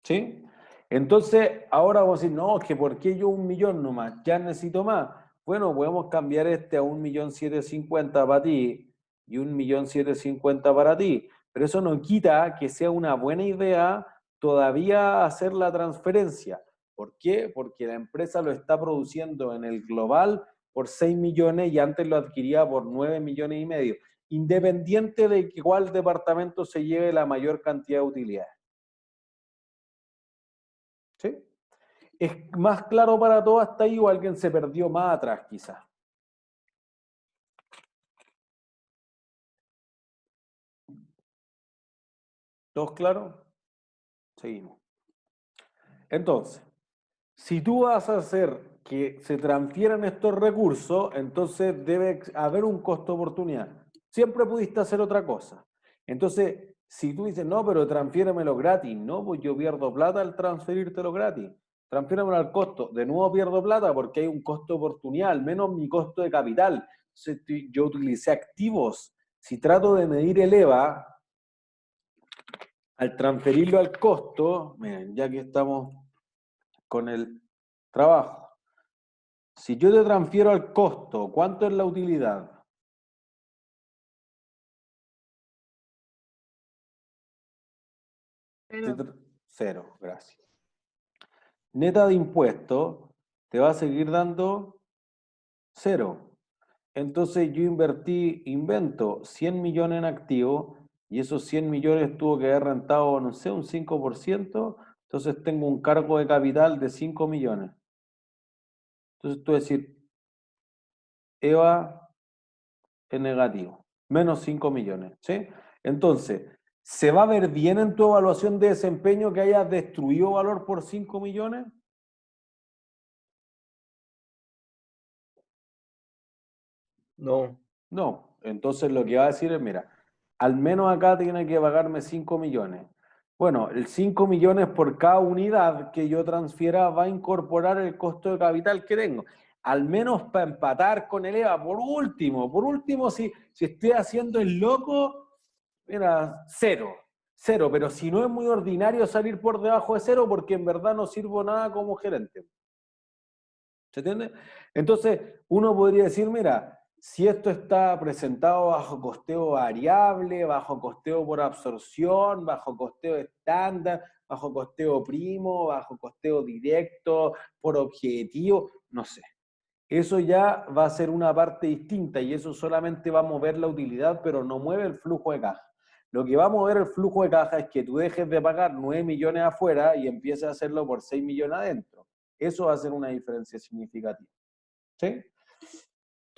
¿Sí? Entonces, ahora vamos a decir, no, que ¿por qué yo 1 millón nomás? Ya necesito más. Bueno, podemos cambiar este a 1.750.000 para ti y 1.750.000 para ti. Pero eso no quita que sea una buena idea todavía hacer la transferencia. ¿Por qué? Porque la empresa lo está produciendo en el global por 6 millones y antes lo adquiría por 9,5 millones. Independiente de cuál departamento se lleve la mayor cantidad de utilidades. ¿Sí? ¿Es más claro para todos hasta ahí o alguien se perdió más atrás quizás? ¿Todos claros? Seguimos. Entonces, si tú vas a hacer que se transfieran estos recursos, entonces debe haber un costo de oportunidad. Siempre pudiste hacer otra cosa. Entonces, si tú dices, no, pero transfiéramelo gratis, no, pues yo pierdo plata al transferírtelo gratis. Transfiéramelo al costo. De nuevo pierdo plata porque hay un costo de oportunidad, al menos mi costo de capital. Entonces, yo utilicé activos. Si trato de medir el EVA, al transferirlo al costo, miren, ya que estamos con el trabajo. Si yo te transfiero al costo, ¿cuánto es la utilidad? Cero, gracias. Neta de impuestos te va a seguir dando 0. Entonces yo invento 100 millones en activo y esos 100 millones tuvo que haber rentado, no sé, un 5%, entonces tengo un cargo de capital de 5 millones. Entonces tú decir, EVA es negativo, menos 5 millones, ¿sí? Entonces, ¿se va a ver bien en tu evaluación de desempeño que hayas destruido valor por 5 millones? No. No. Entonces lo que va a decir es, mira, al menos acá tiene que pagarme 5 millones. Bueno, el 5 millones por cada unidad que yo transfiera va a incorporar el costo de capital que tengo. Al menos para empatar con el EVA. Por último, si estoy haciendo el loco, mira, 0. Pero si no es muy ordinario salir por debajo de 0 porque en verdad no sirvo nada como gerente. ¿Se entiende? Entonces, uno podría decir, mira, si esto está presentado bajo costeo variable, bajo costeo por absorción, bajo costeo estándar, bajo costeo primo, bajo costeo directo, por objetivo, no sé. Eso ya va a ser una parte distinta y eso solamente va a mover la utilidad, pero no mueve el flujo de caja. Lo que va a mover el flujo de caja es que tú dejes de pagar 9 millones afuera y empieces a hacerlo por 6 millones adentro. Eso va a ser una diferencia significativa. ¿Sí?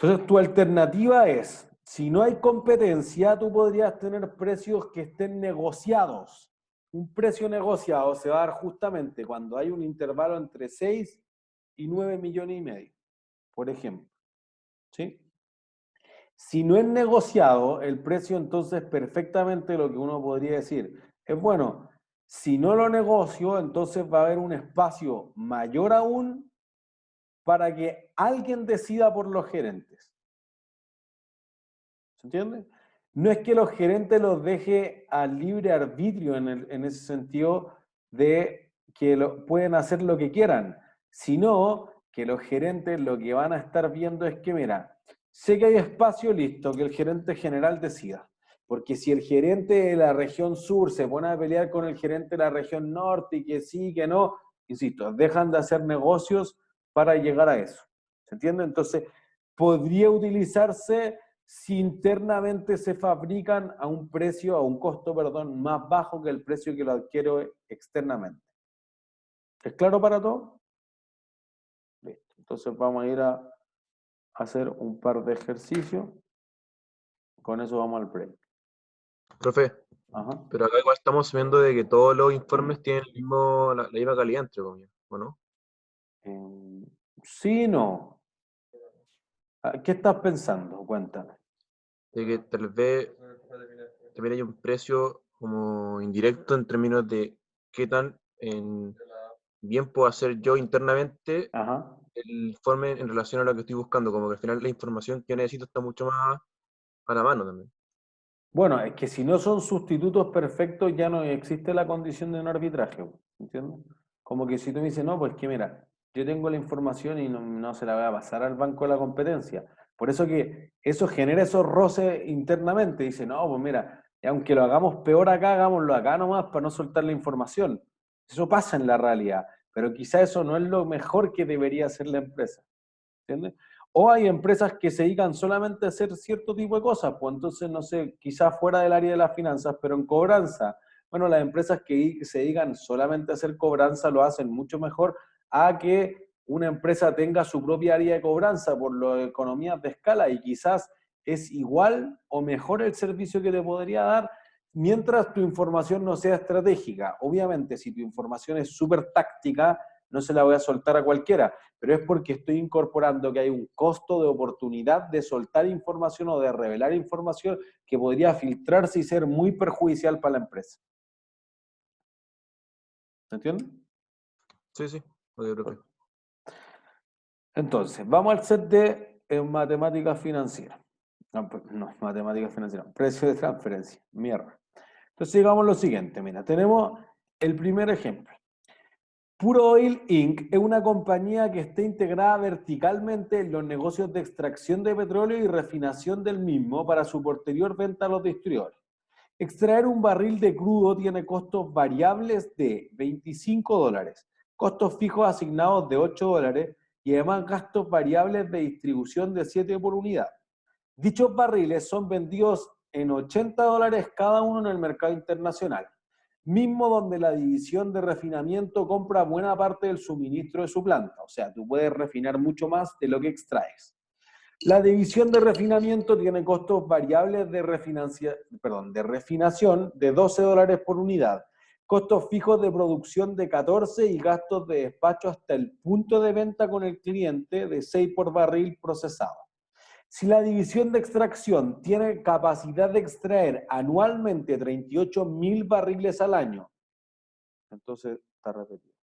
Entonces, tu alternativa es, si no hay competencia, tú podrías tener precios que estén negociados. Un precio negociado se va a dar justamente cuando hay un intervalo entre 6 y 9,5 millones, por ejemplo. ¿Sí? Si no es negociado, el precio entonces perfectamente lo que uno podría decir es, bueno, si no lo negocio, entonces va a haber un espacio mayor aún para que alguien decida por los gerentes. ¿Se entiende? No es que los gerentes los deje al libre arbitrio en ese sentido de que pueden hacer lo que quieran, sino que los gerentes lo que van a estar viendo es que, mira, sé que hay espacio, listo, que el gerente general decida. Porque si el gerente de la región sur se pone a pelear con el gerente de la región norte y que sí, que no, insisto, dejan de hacer negocios para llegar a eso. ¿Se entiende? Entonces, podría utilizarse si internamente se fabrican a un precio, a un costo, perdón, más bajo que el precio que lo adquiero externamente. ¿Es claro para todos? Listo. Entonces vamos a ir a hacer un par de ejercicios. Con eso vamos al break. Profe, Ajá. pero acá igual estamos viendo de que todos los informes tienen la misma calidad, entre comillas, ¿o no? Sí, no. ¿Qué estás pensando? Cuéntame. De que tal vez también hay un precio como indirecto en términos de qué tan bien puedo hacer yo internamente Ajá. el informe en relación a lo que estoy buscando, como que al final la información que necesito está mucho más a la mano también. Bueno, es que si no son sustitutos perfectos, ya no existe la condición de un arbitraje, ¿entiendes? Como que si tú me dices, no, pues que mira, yo tengo la información y no se la voy a pasar al banco de la competencia. Por eso que eso genera esos roces internamente. Dice, no, pues mira, aunque lo hagamos peor acá, hagámoslo acá nomás para no soltar la información. Eso pasa en la realidad, pero quizá eso no es lo mejor que debería hacer la empresa, ¿entiendes? O hay empresas que se dedican solamente a hacer cierto tipo de cosas, pues entonces, no sé, quizás fuera del área de las finanzas, pero en cobranza. Bueno, las empresas que se dedican solamente a hacer cobranza lo hacen mucho mejor a que una empresa tenga su propia área de cobranza por las economías de escala y quizás es igual o mejor el servicio que te podría dar mientras tu información no sea estratégica. Obviamente, si tu información es súper táctica, no se la voy a soltar a cualquiera, pero es porque estoy incorporando que hay un costo de oportunidad de soltar información o de revelar información que podría filtrarse y ser muy perjudicial para la empresa. ¿Me entiendes? Sí, sí. Okay, profe. Entonces, vamos al set de matemáticas financieras. No, matemáticas financieras, precio de transferencia. Mierda. Entonces, digamos lo siguiente, mira, tenemos el primer ejemplo. Puro Oil Inc. es una compañía que está integrada verticalmente en los negocios de extracción de petróleo y refinación del mismo para su posterior venta a los distribuidores. Extraer un barril de crudo tiene costos variables de $25, costos fijos asignados de $8 y además gastos variables de distribución de 7 por unidad. Dichos barriles son vendidos en $80 cada uno en el mercado internacional, mismo donde la división de refinamiento compra buena parte del suministro de su planta. O sea, tú puedes refinar mucho más de lo que extraes. La división de refinamiento tiene costos variables de refinación de $12 por unidad, costos fijos de producción de 14 y gastos de despacho hasta el punto de venta con el cliente de 6 por barril procesado. Si la división de extracción tiene capacidad de extraer anualmente 38.000 barriles al año, entonces está repetido.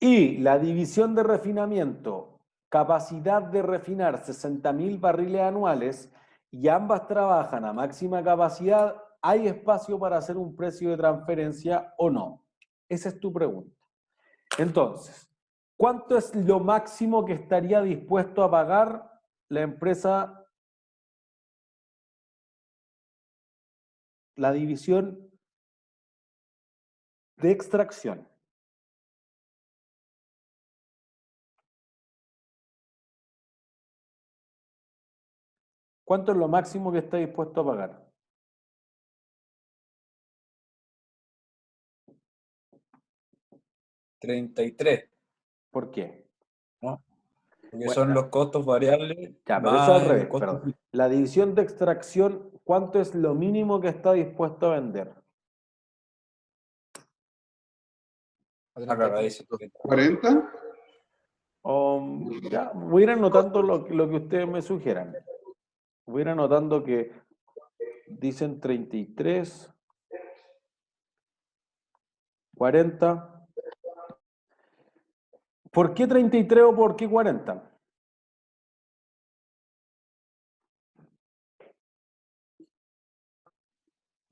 Y la división de refinamiento, capacidad de refinar 60.000 barriles anuales, y ambas trabajan a máxima capacidad, ¿hay espacio para hacer un precio de transferencia o no? Esa es tu pregunta. Entonces, ¿cuánto es lo máximo que estaría dispuesto a pagar la empresa, la división de extracción? ¿Cuánto es lo máximo que está dispuesto a pagar? $33. ¿Por qué? ¿No? Porque Bueno, son los costos variables ya, pero eso al más el revés, costo. perdón. La división de extracción, ¿cuánto es lo mínimo que está dispuesto a vender? Acá dice 40. Ya, voy a ir anotando lo que ustedes me sugieran. Voy a ir anotando que dicen 33, 40. ¿Por qué 33 o por qué 40?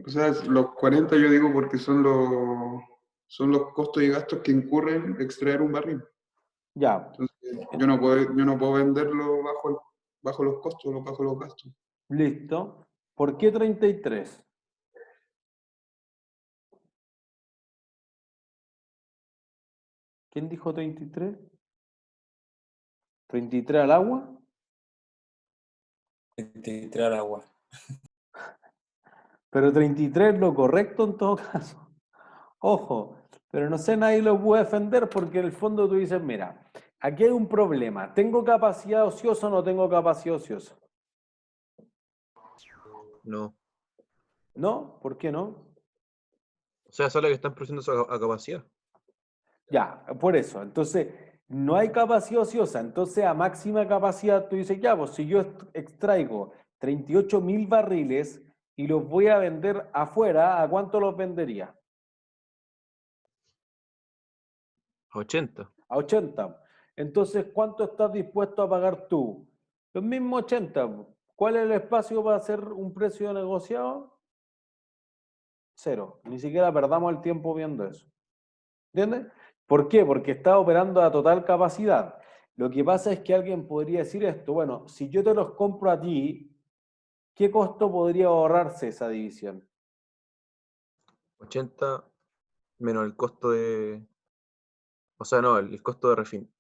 O sea, los 40 yo digo porque son los costos y gastos que incurren extraer un barril. Ya. Entonces, yo no puedo venderlo bajo los costos, bajo los gastos. Listo. ¿Por qué 33? ¿Quién dijo 33? ¿33 al agua? 23 al agua. Pero 33 es lo correcto en todo caso. Ojo, pero no sé, nadie lo puede defender porque en el fondo tú dices, mira, aquí hay un problema. ¿Tengo capacidad ociosa o no tengo capacidad ociosa? No. ¿No? ¿Por qué no? O sea, son las que están produciendo eso a capacidad. Ya, por eso. Entonces, no hay capacidad ociosa. Entonces, a máxima capacidad, tú dices, ya, pues si yo extraigo 38.000 barriles y los voy a vender afuera, ¿a cuánto los vendería? A 80. A 80. Entonces, ¿cuánto estás dispuesto a pagar tú? Los mismos 80. ¿Cuál es el espacio para hacer un precio negociado? Cero. Ni siquiera perdamos el tiempo viendo eso. ¿Entiendes? ¿Por qué? Porque está operando a total capacidad. Lo que pasa es que alguien podría decir esto, bueno, si yo te los compro a ti, ¿qué costo podría ahorrarse esa división? 80 menos el costo de... O sea, no, el costo de refin.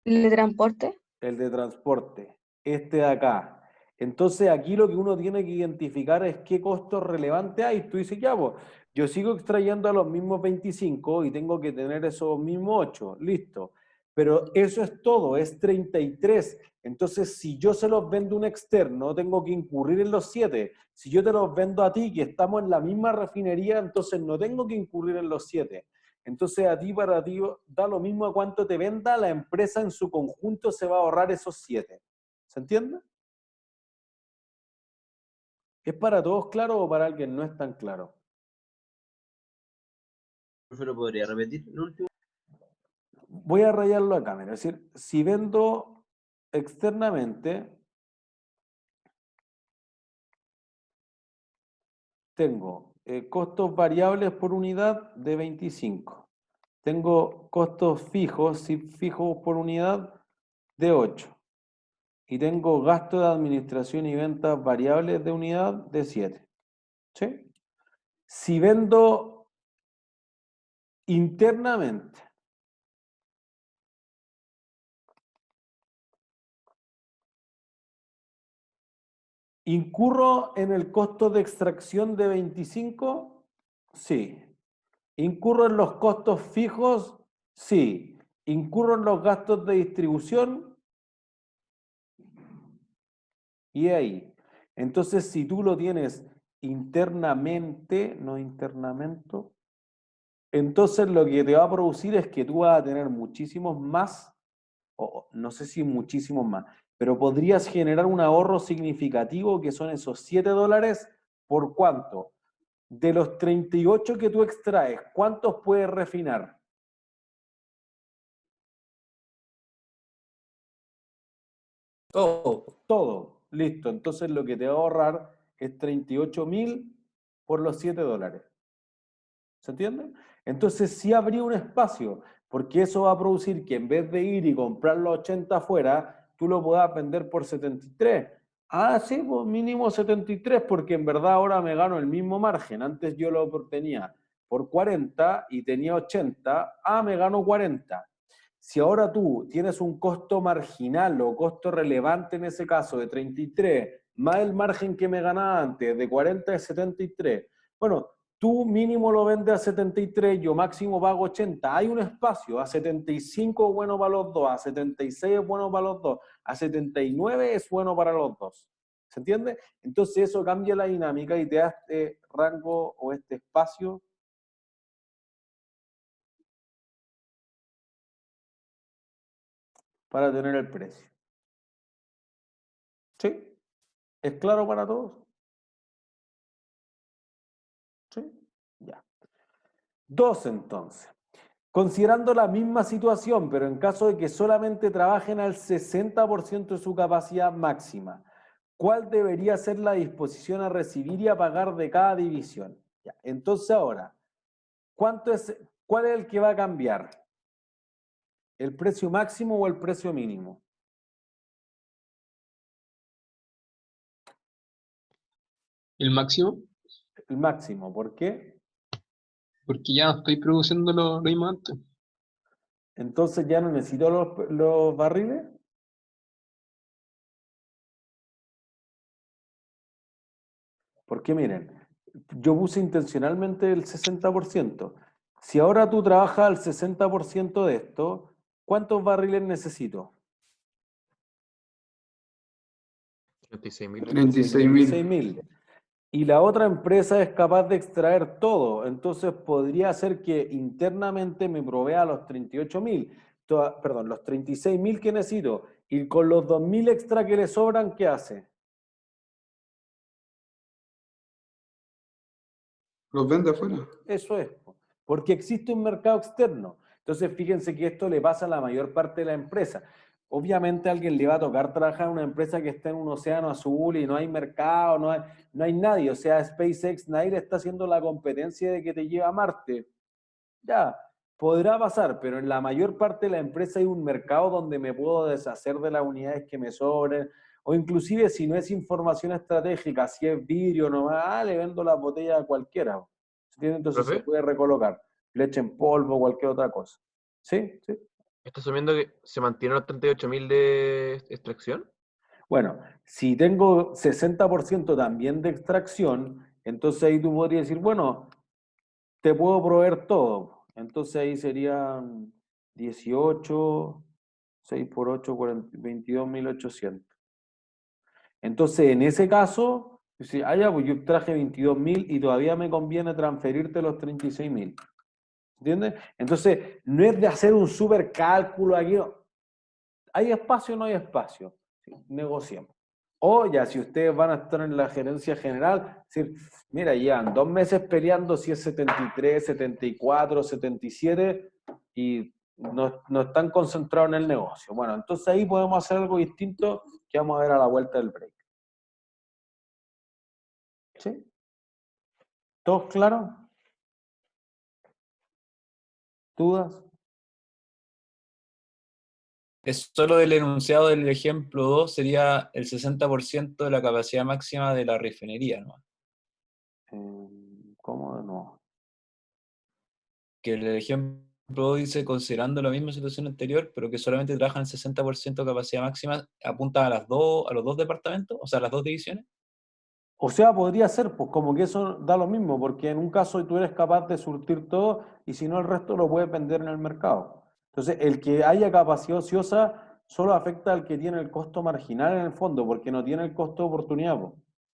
¿El de transporte? El de transporte, este de acá. Entonces aquí lo que uno tiene que identificar es qué costo relevante hay. Tú dices, ya, pues, yo sigo extrayendo a los mismos 25 y tengo que tener esos mismos 8, listo. Pero eso es todo, es 33. Entonces, si yo se los vendo a un externo, tengo que incurrir en los 7. Si yo te los vendo a ti, que estamos en la misma refinería, entonces no tengo que incurrir en los 7. Entonces a ti, para ti, da lo mismo a cuánto te venda, la empresa en su conjunto se va a ahorrar esos 7. ¿Se entiende? ¿Es para todos claro o para alguien no es tan claro? ¿Profe, lo podría repetir el último? Voy a rayarlo acá, mira, es decir, si vendo externamente, tengo costos variables por unidad de 25. Tengo costos fijos, si fijos por unidad, de 8. Y tengo gasto de administración y ventas variables de unidad de 7. ¿Sí? Si vendo internamente, ¿incurro en el costo de extracción de 25? Sí. ¿Incurro en los costos fijos? Sí. ¿Incurro en los gastos de distribución? Y ahí. Entonces, si tú lo tienes internamente, no internamente, entonces lo que te va a producir es que tú vas a tener muchísimos más, o no sé si muchísimos más, pero podrías generar un ahorro significativo que son esos $7. ¿Por cuánto? De los 38 que tú extraes, ¿cuántos puedes refinar? Todo. Todo. Listo. Entonces lo que te va a ahorrar es 38.000 por los $7. ¿Se entiende? Entonces sí habría un espacio, porque eso va a producir que en vez de ir y comprar los 80 afuera, tú lo puedas vender por 73. Ah, sí, pues mínimo 73, porque en verdad ahora me gano el mismo margen. Antes yo lo tenía por 40 y tenía 80. Ah, me gano 40. Si ahora tú tienes un costo marginal o costo relevante en ese caso de 33, más el margen que me ganaba antes de 40 a 73, bueno, tú mínimo lo vendes a 73, yo máximo pago 80. Hay un espacio, a 75 es bueno para los dos, a 76 es bueno para los dos, a 79 es bueno para los dos. ¿Se entiende? Entonces eso cambia la dinámica y te da este rango o este espacio. para tener el precio. ¿Sí? ¿Es claro para todos? ¿Sí? Ya. 2 entonces. Considerando la misma situación, pero en caso de que solamente trabajen al 60% de su capacidad máxima, ¿cuál debería ser la disposición a recibir y a pagar de cada división? Ya. Entonces ahora, ¿cuál es el que va a cambiar? ¿El precio máximo o el precio mínimo? ¿El máximo? El máximo, ¿por qué? Porque ya estoy produciendo lo mismo antes. Entonces ya no necesito los barriles. Porque miren, yo puse intencionalmente el 60%. Si ahora tú trabajas al 60% de esto, ¿cuántos barriles necesito? 36.000. 36.000. Y la otra empresa es capaz de extraer todo. Entonces podría ser que internamente me provea los 38.000. Perdón, los 36.000 que necesito. Y con los 2.000 extra que le sobran, ¿qué hace? Los vende afuera. Eso es, porque existe un mercado externo. Entonces, fíjense que esto le pasa a la mayor parte de la empresa. Obviamente a alguien le va a tocar trabajar en una empresa que está en un océano azul y no hay mercado, no hay nadie. O sea, SpaceX, nadie le está haciendo la competencia de que te lleva a Marte. Ya, podrá pasar, pero en la mayor parte de la empresa hay un mercado donde me puedo deshacer de las unidades que me sobren, o inclusive si no es información estratégica, si es vidrio nomás, le vendo la botella a cualquiera. ¿Entiendes? Entonces se ¿Profe? puede recolocar, leche en polvo, cualquier otra cosa. ¿Sí? ¿Sí? ¿Estás asumiendo que se mantienen los 38.000 de extracción? Bueno, si tengo 60% también de extracción, entonces ahí tú podrías decir, bueno, te puedo proveer todo. Entonces ahí serían 18, 6 por 8, 22.800. Entonces, en ese caso, si, ya, pues yo traje 22.000 y todavía me conviene transferirte los 36.000. ¿Entiendes? Entonces, no es de hacer un super cálculo aquí. ¿Hay espacio o no hay espacio? Sí, negociemos. O ya, si ustedes van a estar en la gerencia general, decir, mira, llevan 2 meses peleando si es 73, 74, 77 y no están concentrados en el negocio. Bueno, entonces ahí podemos hacer algo distinto que vamos a ver a la vuelta del break. ¿Sí? ¿Todos claros? ¿Dudas? Es solo del enunciado del ejemplo 2 sería el 60% de la capacidad máxima de la refinería, ¿no? ¿Cómo de nuevo? Que el ejemplo 2 dice, considerando la misma situación anterior, pero que solamente trabajan el 60% de capacidad máxima, apunta a los dos departamentos, o sea, a las dos divisiones. O sea, podría ser, pues como que eso da lo mismo, porque en un caso tú eres capaz de surtir todo y si no el resto lo puedes vender en el mercado. Entonces, el que haya capacidad ociosa solo afecta al que tiene el costo marginal en el fondo, porque no tiene el costo de oportunidad, pues,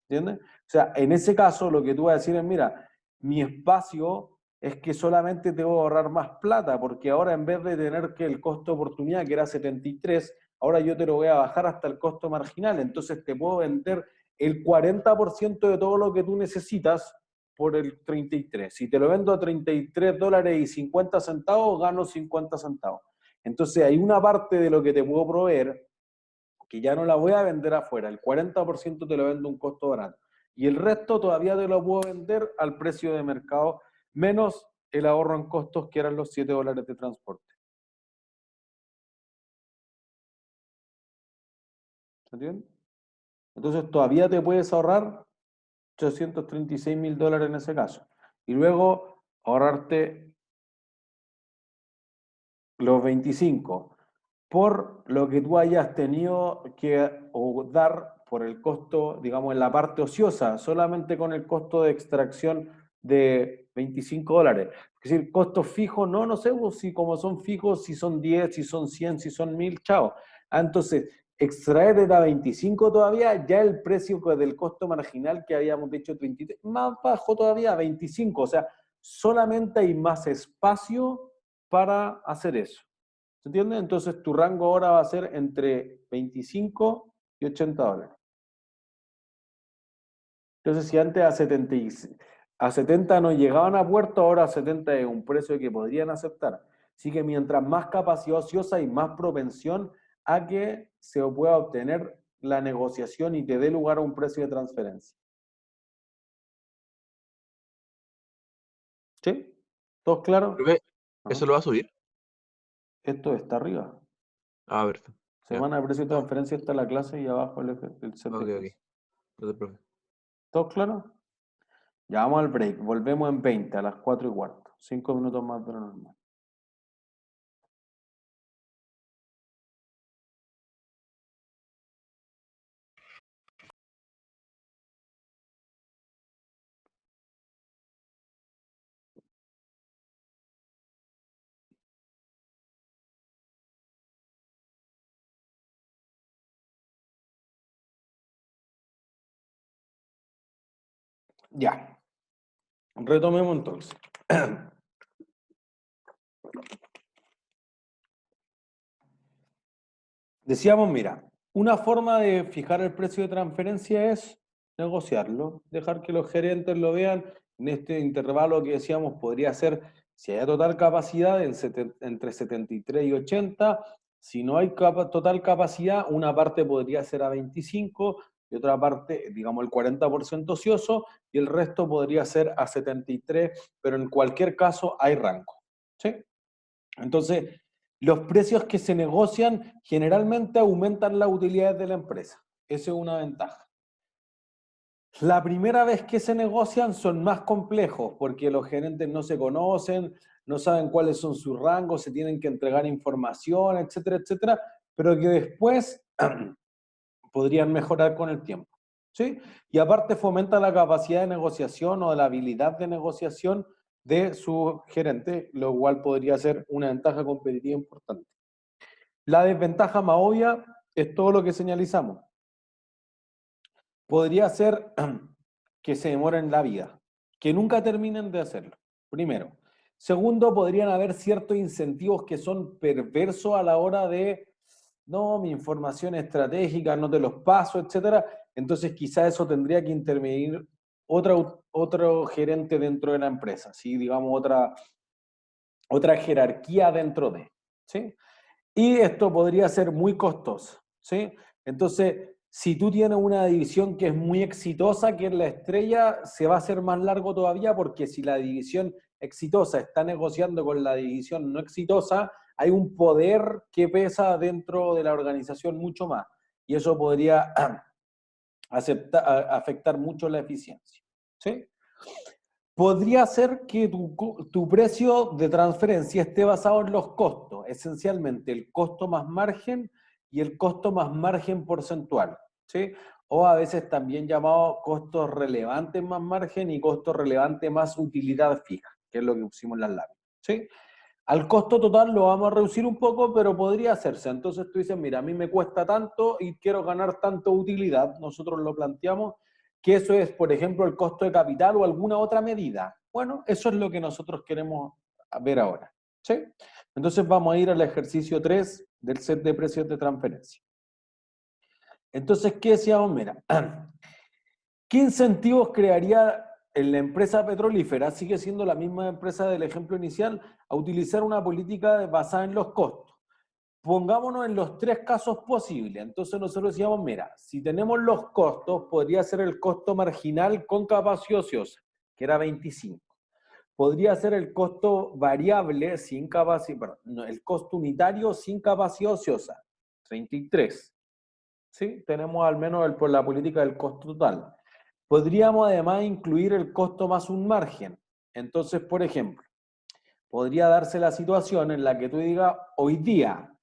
¿entiendes? O sea, en ese caso lo que tú vas a decir es, mira, mi espacio es que solamente te voy a ahorrar más plata, porque ahora en vez de tener que el costo de oportunidad, que era 73, ahora yo te lo voy a bajar hasta el costo marginal, entonces te puedo vender el 40% de todo lo que tú necesitas por el 33. Si te lo vendo a $33.50, gano 50 centavos. Entonces hay una parte de lo que te puedo proveer que ya no la voy a vender afuera. El 40% te lo vendo a un costo barato. Y el resto todavía te lo puedo vender al precio de mercado, menos el ahorro en costos que eran los $7 de transporte. ¿Se entiende? Entonces todavía te puedes ahorrar $836.000 en ese caso. Y luego ahorrarte los 25 por lo que tú hayas tenido que dar por el costo, digamos, en la parte ociosa, solamente con el costo de extracción de $25. Es decir, costos fijos, no sé si como son fijos, si son 10, si son 100, si son 1.000, chao. Entonces, extraer de la 25 todavía, ya el precio del costo marginal que habíamos dicho 33, más bajo todavía, 25. O sea, solamente hay más espacio para hacer eso. ¿Se entiende? Entonces tu rango ahora va a ser entre 25 y 80 dólares. Entonces si antes a 70 no llegaban a puerto, ahora a 70 es un precio que podrían aceptar. Así que mientras más capacidad ociosa y más propensión a que se pueda obtener la negociación y te dé lugar a un precio de transferencia. ¿Sí? ¿Todos claros? Profe, ¿Ah? ¿eso lo va a subir? Esto está arriba. Ah, perfecto. Ya. Semana de precio de transferencia está la clase y abajo el set de Ok, precios. ok. No te preocupes. ¿Todos claros? Ya vamos al break. Volvemos en 20 a las 4:15. 5 minutos más de lo normal. Ya. Retomemos entonces. Decíamos, mira, una forma de fijar el precio de transferencia es negociarlo, dejar que los gerentes lo vean. En este intervalo que decíamos podría ser, si hay total capacidad, entre 73 y 80. Si no hay total capacidad, una parte podría ser a 25 y otra parte, digamos el 40% ocioso, y el resto podría ser a 73, pero en cualquier caso hay rango. ¿Sí? Entonces, los precios que se negocian generalmente aumentan las utilidades de la empresa. Esa es una ventaja. La primera vez que se negocian son más complejos porque los gerentes no se conocen, no saben cuáles son sus rangos, se tienen que entregar información, etcétera, etcétera, pero que después podrían mejorar con el tiempo. ¿Sí? Y aparte fomenta la capacidad de negociación o la habilidad de negociación de su gerente, lo cual podría ser una ventaja competitiva importante. La desventaja más obvia es todo lo que señalizamos. Podría ser que se demoren la vida, que nunca terminen de hacerlo, primero. Segundo, podrían haber ciertos incentivos que son perversos a la hora de, no, mi información estratégica, no te los paso, etcétera. Entonces quizá eso tendría que intervenir otro gerente dentro de la empresa, ¿sí? Digamos otra jerarquía dentro de, ¿sí? Y esto podría ser muy costoso, ¿sí? Entonces, si tú tienes una división que es muy exitosa, que es la estrella, se va a hacer más largo todavía porque si la división exitosa está negociando con la división no exitosa, hay un poder que pesa dentro de la organización mucho más. Y eso podría afectar mucho la eficiencia, ¿sí? Podría ser que tu precio de transferencia esté basado en los costos, esencialmente el costo más margen y el costo más margen porcentual, ¿sí? O a veces también llamado costos relevantes más margen y costos relevantes más utilidad fija, que es lo que pusimos en las láminas, ¿sí? Al costo total lo vamos a reducir un poco, pero podría hacerse. Entonces tú dices, mira, a mí me cuesta tanto y quiero ganar tanto utilidad. Nosotros lo planteamos que eso es, por ejemplo, el costo de capital o alguna otra medida. Bueno, eso es lo que nosotros queremos ver ahora, ¿sí? Entonces vamos a ir al ejercicio 3 del set de precios de transferencia. Entonces, ¿qué decíamos? Mira, ¿qué incentivos crearía en la empresa petrolífera, sigue siendo la misma empresa del ejemplo inicial, a utilizar una política basada en los costos? Pongámonos en los tres casos posibles. Entonces nosotros decíamos, mira, si tenemos los costos, podría ser el costo marginal con capacidad ociosa, que era 25. Podría ser el costo variable sin capacidad, perdón, no, el costo unitario sin capacidad ociosa, 33. ¿Sí? Tenemos al menos por la política del costo total. Podríamos además incluir el costo más un margen. Entonces, por ejemplo, podría darse la situación en la que tú digas, hoy día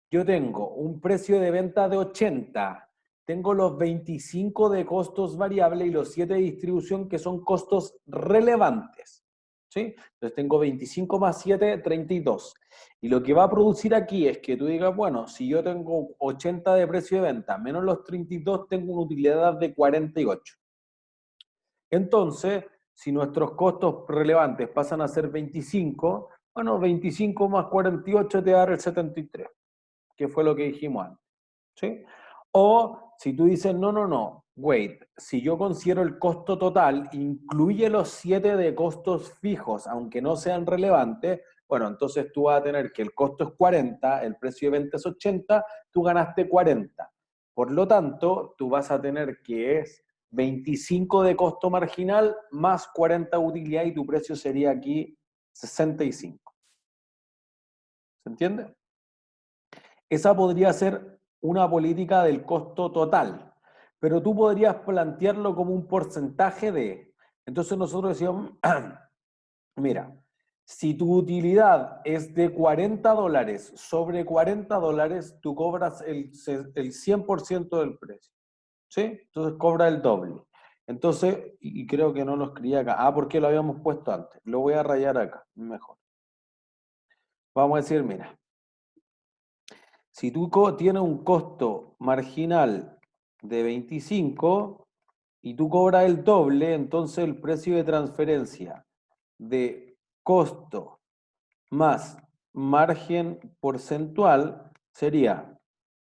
yo tengo un precio de venta de 80, tengo los 25 de costos variables y los 7 de distribución que son costos relevantes, ¿sí? Entonces tengo 25 más 7, 32. Y lo que va a producir aquí es que tú digas, bueno, si yo tengo 80 de precio de venta menos los 32, tengo una utilidad de 48. Entonces, si nuestros costos relevantes pasan a ser 25, Bueno, 25 más 48 te va a dar el 73, que fue lo que dijimos antes. ¿Sí? O si tú dices, no, wait, si yo considero el costo total, incluye los 7 de costos fijos, aunque no sean relevantes, bueno, entonces tú vas a tener que el costo es 40, el precio de venta es 80, tú ganaste 40. Por lo tanto, tú vas a tener que es 25 de costo marginal más 40 de utilidad y tu precio sería aquí 65. ¿Se entiende? Esa podría ser una política del costo total, pero tú podrías plantearlo como un porcentaje de... Entonces nosotros decíamos, mira, si tu utilidad es de $40 sobre $40, tú cobras el 100% del precio, ¿sí? Entonces cobra el doble. Entonces, y creo que no lo escribí acá. Ah, ¿por qué lo habíamos puesto antes? Lo voy a rayar acá, mejor. Vamos a decir, mira, si tú tienes un costo marginal de 25 y tú cobras el doble, entonces el precio de transferencia de costo más margen porcentual sería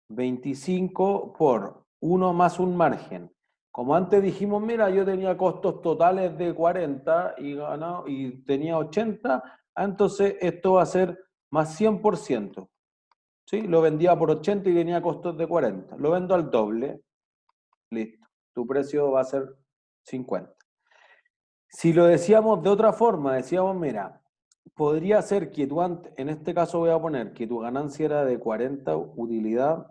25 por 1 más un margen. Como antes dijimos, mira, yo tenía costos totales de 40 y tenía 80, entonces esto va a ser más 100%. ¿Sí? Lo vendía por 80 y tenía costos de 40. Lo vendo al doble, listo. Tu precio va a ser 50. Si lo decíamos de otra forma, decíamos, mira, podría ser que tú, en este caso voy a poner que tu ganancia era de 40 utilidad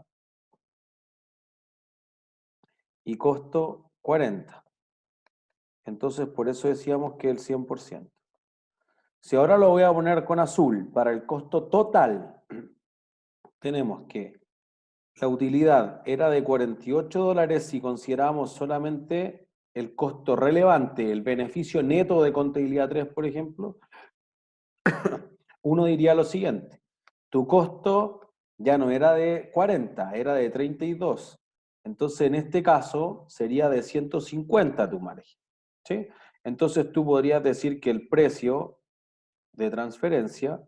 y costo 40. Entonces, por eso decíamos que el 100%. Si ahora lo voy a poner con azul, para el costo total, tenemos que la utilidad era de $48 si consideramos solamente el costo relevante, el beneficio neto de contabilidad 3, por ejemplo. Uno diría lo siguiente, tu costo ya no era de 40, era de 32. Entonces, en este caso, sería de 150 tu margen, ¿sí? Entonces, tú podrías decir que el precio de transferencia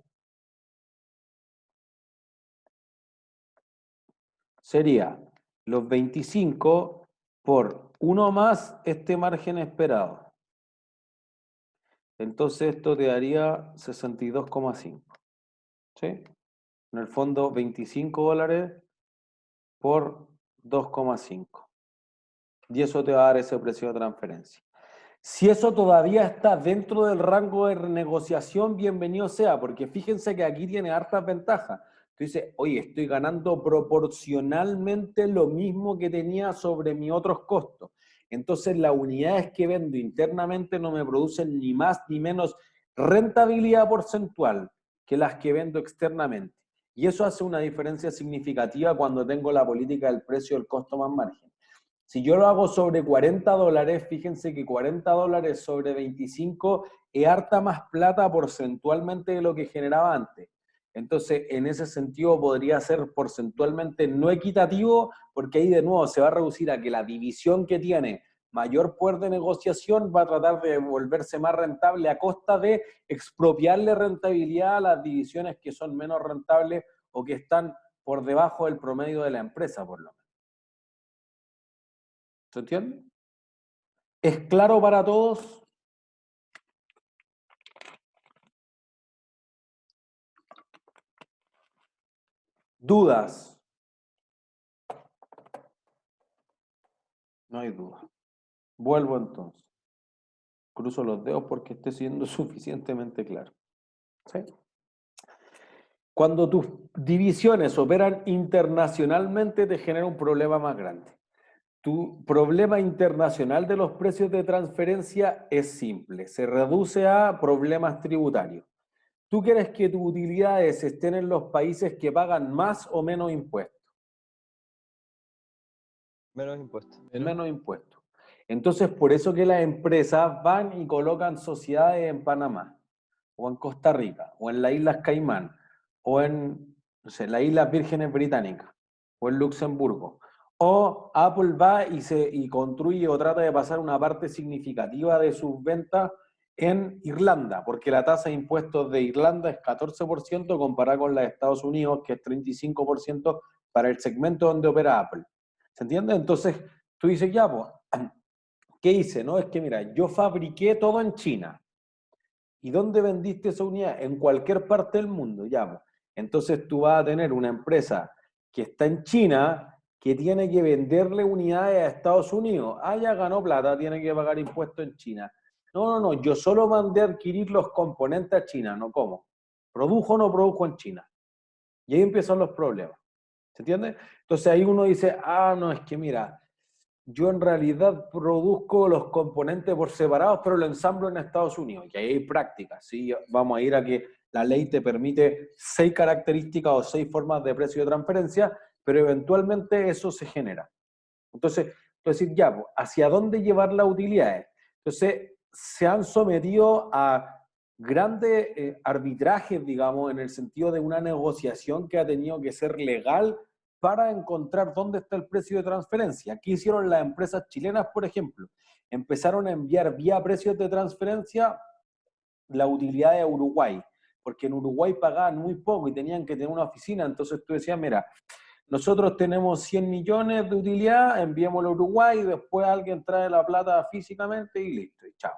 sería los 25 por 1 más este margen esperado. Entonces esto te daría 62,5. ¿Sí? En el fondo, $25 por 2,5. Y eso te va a dar ese precio de transferencia. Si eso todavía está dentro del rango de renegociación, bienvenido sea, porque fíjense que aquí tiene hartas ventajas. Tú dices, oye, estoy ganando proporcionalmente lo mismo que tenía sobre mis otros costos. Entonces, las unidades que vendo internamente no me producen ni más ni menos rentabilidad porcentual que las que vendo externamente. Y eso hace una diferencia significativa cuando tengo la política del precio del costo más margen. Si yo lo hago sobre $40, fíjense que $40 sobre 25 es harta más plata porcentualmente de lo que generaba antes. Entonces, en ese sentido podría ser porcentualmente no equitativo, porque ahí de nuevo se va a reducir a que la división que tiene mayor poder de negociación va a tratar de volverse más rentable a costa de expropiarle rentabilidad a las divisiones que son menos rentables o que están por debajo del promedio de la empresa, por lo menos. ¿Se entiende? ¿Es claro para todos? ¿Dudas? No hay duda. Vuelvo entonces. Cruzo los dedos porque esté siendo suficientemente claro. ¿Sí? Cuando tus divisiones operan internacionalmente te genera un problema más grande. Tu problema internacional de los precios de transferencia es simple, se reduce a problemas tributarios. ¿Tú quieres que tus utilidades estén en los países que pagan más o menos impuestos? Menos impuestos. Menos impuestos. Entonces, por eso que las empresas van y colocan sociedades en Panamá, o en Costa Rica, o en las Islas Caimán, o en, no sé, las Islas Vírgenes Británicas, o en Luxemburgo. O Apple va y construye o trata de pasar una parte significativa de sus ventas en Irlanda, porque la tasa de impuestos de Irlanda es 14% comparada con la de Estados Unidos, que es 35% para el segmento donde opera Apple. ¿Se entiende? Entonces, tú dices, ya, pues, ¿qué hice? No, es que mira, yo fabriqué todo en China. ¿Y dónde vendiste esa unidad? En cualquier parte del mundo, ya, pues. Entonces tú vas a tener una empresa que está en China, que tiene que venderle unidades a Estados Unidos. Ah, ya ganó plata, tiene que pagar impuestos en China. No, yo solo mandé a adquirir los componentes a China, no cómo. ¿Produjo o no produjo en China? Y ahí empiezan los problemas. ¿Se entiende? Entonces ahí uno dice, ah, no, es que mira, yo en realidad produzco los componentes por separados, pero lo ensamblo en Estados Unidos. Y ahí hay prácticas, ¿sí? Vamos a ir a que la ley te permite 6 características o 6 formas de precio de transferencia, pero eventualmente eso se genera. Entonces, decir, ya, pues, ¿hacia dónde llevar las utilidades? Entonces, se han sometido a grandes arbitrajes, digamos, en el sentido de una negociación que ha tenido que ser legal para encontrar dónde está el precio de transferencia. ¿Qué hicieron las empresas chilenas, por ejemplo? Empezaron a enviar vía precios de transferencia la utilidad de Uruguay, porque en Uruguay pagaban muy poco y tenían que tener una oficina, entonces tú decías, mira, nosotros tenemos 100 millones de utilidad, enviémoslo a Uruguay, y después alguien trae la plata físicamente y listo, y chao.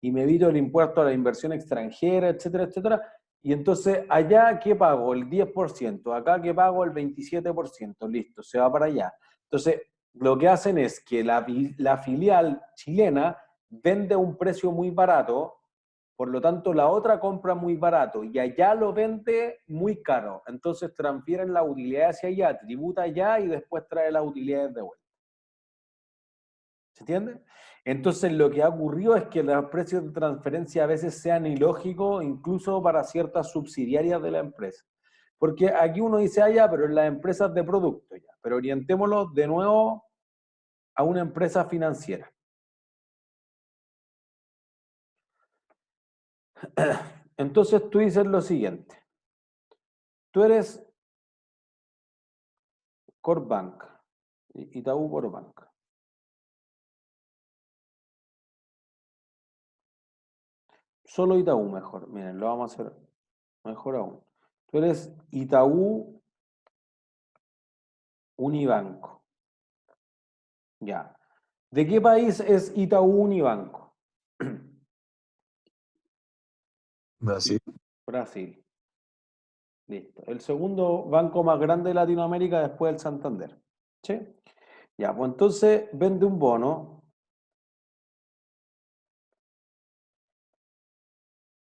Y me evito el impuesto a la inversión extranjera, etcétera, etcétera. Y entonces, allá, ¿qué pago? El 10%. Acá, ¿qué pago? El 27%. Listo, se va para allá. Entonces, lo que hacen es que la filial chilena vende a un precio muy barato, por lo tanto, la otra compra muy barato y allá lo vende muy caro. Entonces transfieren la utilidad hacia allá, tributa allá y después trae las utilidades de vuelta. ¿Se entiende? Entonces lo que ha ocurrido es que los precios de transferencia a veces sean ilógicos, incluso para ciertas subsidiarias de la empresa. Porque aquí uno dice, ah, ya, pero en las empresas de producto, ya. Pero orientémoslo de nuevo a una empresa financiera. Entonces tú dices lo siguiente. Tú eres Corbank, Itaú Corbank. Solo Itaú mejor. Miren, lo vamos a hacer mejor aún. Tú eres Itaú Unibanco. Ya. ¿De qué país es Itaú Unibanco? Brasil. Brasil. Listo. El segundo banco más grande de Latinoamérica después del Santander. ¿Sí? Ya, pues entonces vende un bono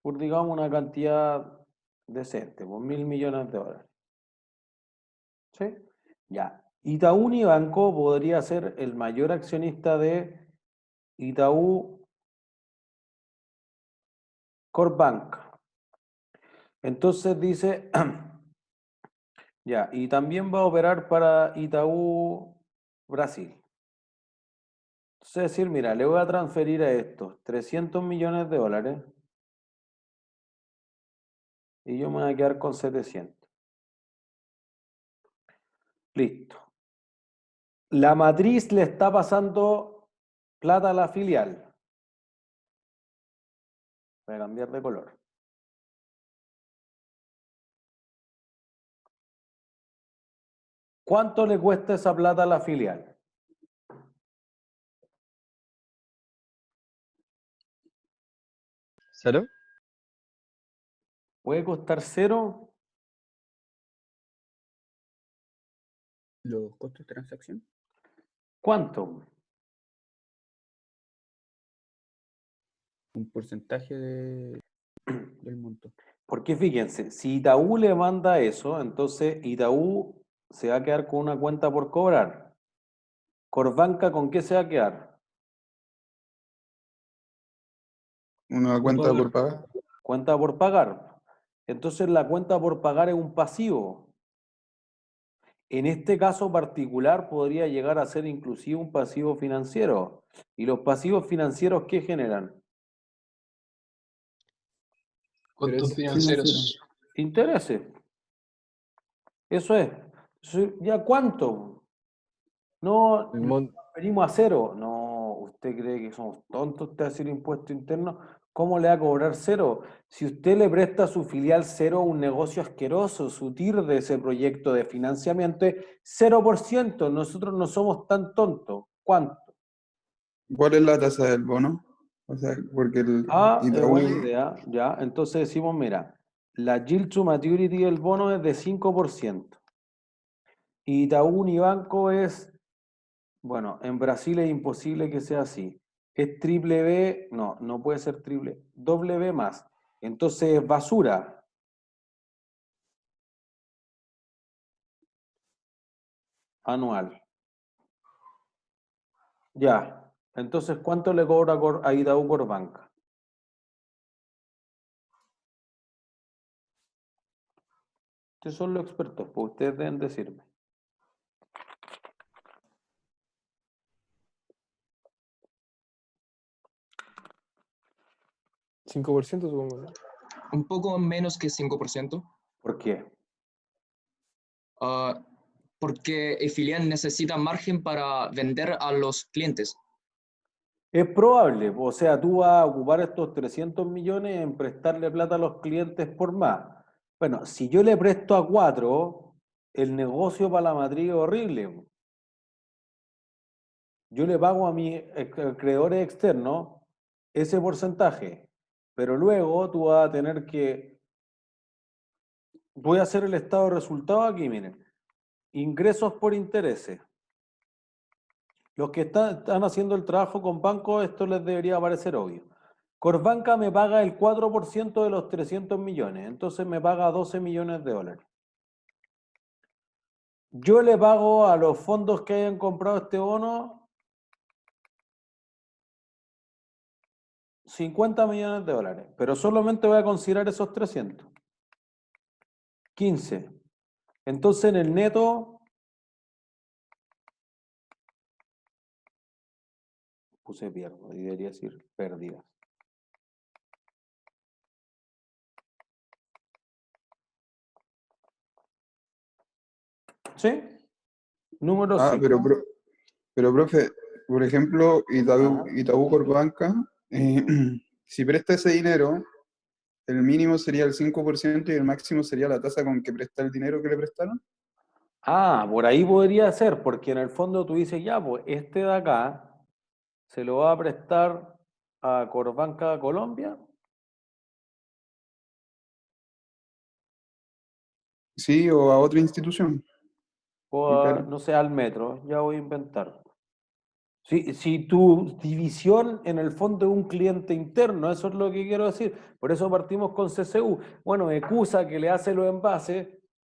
por, digamos, una cantidad decente, por 1.000 millones de dólares. ¿Sí? Ya. Itaú Unibanco podría ser el mayor accionista de Itaú Corbank. Entonces dice, ya, y también va a operar para Itaú Brasil. Es decir, mira, le voy a transferir a estos 300 millones de dólares y yo me voy a quedar con 700. Listo. La matriz le está pasando plata a la filial. Voy a cambiar de color. ¿Cuánto le cuesta esa plata a la filial? ¿Cero? ¿Puede costar 0? ¿Los costos de transacción? ¿Cuánto? Un porcentaje del monto. Porque fíjense, si Itaú le manda eso, entonces Itaú se va a quedar con una cuenta por cobrar. Corbanca, ¿con qué se va a quedar? Una cuenta por pagar. Cuenta por pagar. Entonces la cuenta por pagar es un pasivo. En este caso particular podría llegar a ser inclusive un pasivo financiero. ¿Y los pasivos financieros qué generan? Costos financieros. Intereses. Eso es. ¿Ya cuánto? No, El nos transferimos a 0. No, ¿usted cree que somos tontos de hacer impuesto interno? ¿Cómo le va a cobrar cero? Si usted le presta a su filial cero a un negocio asqueroso, su TIR de ese proyecto de financiamiento es 0%. Nosotros no somos tan tontos. ¿Cuánto? ¿Cuál es la tasa del bono? O sea, porque el Itaú... Buena idea. Ya, entonces decimos, mira, la yield to maturity del bono es de 5%. Y Itaú Unibanco es, bueno, en Brasil es imposible que sea así. Es triple B, no puede ser triple, doble B más. Entonces es basura. Anual. Ya. Entonces, ¿cuánto le cobra a Itaú Corbanca? Ustedes son los expertos, pues ustedes deben decirme. ¿5% supongo, no? Un poco menos que 5%. ¿Por qué? Porque el filial necesita margen para vender a los clientes. Es probable, o sea, tú vas a ocupar estos 300 millones en prestarle plata a los clientes por más. Bueno, si yo le presto a 4, el negocio para la matriz es horrible. Yo le pago a mis acreedores externos ese porcentaje, pero luego tú vas a tener que... Voy a hacer el estado de resultados aquí, miren. Ingresos por intereses. Los que están haciendo el trabajo con bancos, esto les debería parecer obvio. Corbanca me paga el 4% de los 300 millones, entonces me paga 12 millones de dólares. Yo le pago a los fondos que hayan comprado este bono 50 millones de dólares, pero solamente voy a considerar esos 300. 15. Entonces en el neto... Puse pierdo, y debería decir pérdidas. ¿Sí? Número 5. Pero profe, por ejemplo, Itaú Corbanca, si presta ese dinero, el mínimo sería el 5% y el máximo sería la tasa con que presta el dinero que le prestaron. Por ahí podría ser, porque en el fondo tú dices, ya, pues este de acá se lo va a prestar a Corbanca Colombia. Sí, o a otra institución. O a, no sé, al metro, ya voy a inventar. Si tu división en el fondo es un cliente interno, eso es lo que quiero decir. Por eso partimos con CCU. Bueno, Ecusa, que le hace los envases,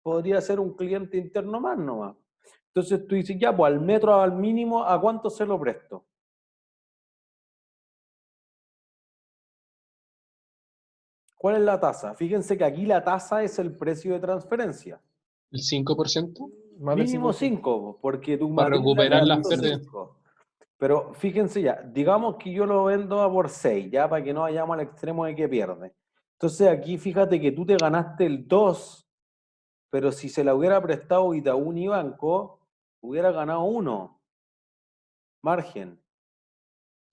podría ser un cliente interno más nomás. Entonces tú dices, ya, pues al metro al mínimo, ¿a cuánto se lo presto? ¿Cuál es la tasa? Fíjense que aquí la tasa es el precio de transferencia. ¿El 5%? Mínimo 5, porque tu para recuperar las pérdidas. Pero fíjense ya, digamos que yo lo vendo a por 6, ya para que no vayamos al extremo de que pierde. Entonces aquí fíjate que tú te ganaste el 2, pero si se la hubiera prestado Itaú Unibanco, hubiera ganado 1. Margen.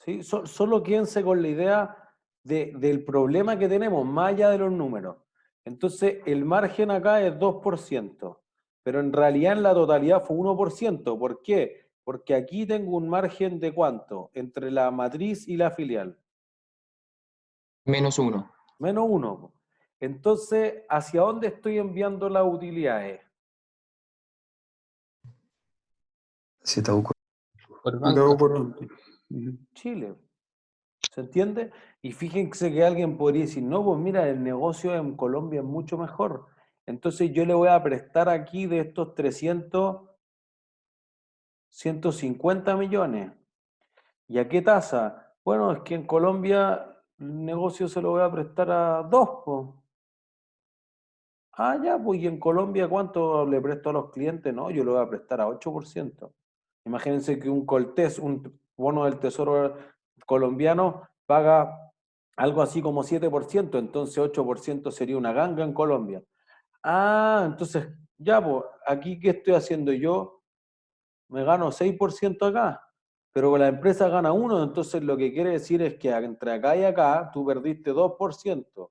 ¿Sí? Solo quédense con la idea del problema que tenemos, más allá de los números. Entonces el margen acá es 2%, pero en realidad en la totalidad fue 1%. ¿Por qué? Porque aquí tengo un margen de ¿cuánto? Entre la matriz y la filial. Menos 1. Menos 1. Entonces, ¿hacia dónde estoy enviando las utilidades? Si Itaú Chile. ¿Se entiende? Y fíjense que alguien podría decir, no, pues mira, el negocio en Colombia es mucho mejor. Entonces yo le voy a prestar aquí de estos 300, 150 millones. ¿Y a qué tasa? Bueno, es que en Colombia el negocio se lo voy a prestar a 2, pues. Ya, pues, ¿y en Colombia cuánto le presto a los clientes? No, yo lo voy a prestar a 8%. Imagínense que un Coltés, un bono del Tesoro colombiano, paga algo así como 7%, entonces 8% sería una ganga en Colombia. Entonces, ya, pues, aquí, ¿qué estoy haciendo yo? Me gano 6% acá, pero la empresa gana 1, entonces lo que quiere decir es que entre acá y acá tú perdiste 2%.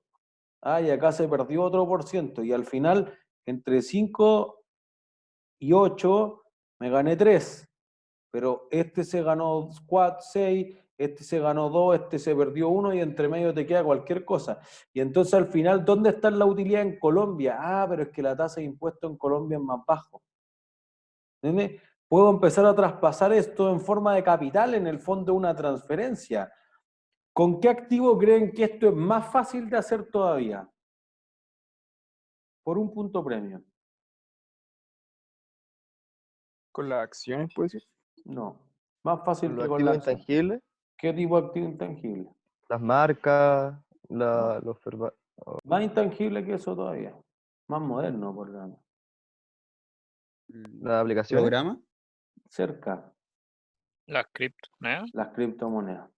Y acá se perdió otro por ciento, y al final, entre 5 y 8, me gané 3. Pero este se ganó 4, 6, este se ganó 2, este se perdió 1, y entre medio te queda cualquier cosa. Y entonces al final, ¿dónde está la utilidad en Colombia? Pero es que la tasa de impuesto en Colombia es más bajo. ¿Entiendes? Puedo empezar a traspasar esto en forma de capital, en el fondo de una transferencia. ¿Con qué activo creen que esto es más fácil de hacer todavía? Por un punto premio. ¿Con las acciones, puede ser? No, más fácil Los que con la activos acción. intangibles, ¿Qué tipo de activo intangible? las marcas, No. los Más intangible que eso todavía. Más moderno, por lo menos. las aplicaciones. ¿Programa? Cerca. Las criptomonedas. Las criptomonedas.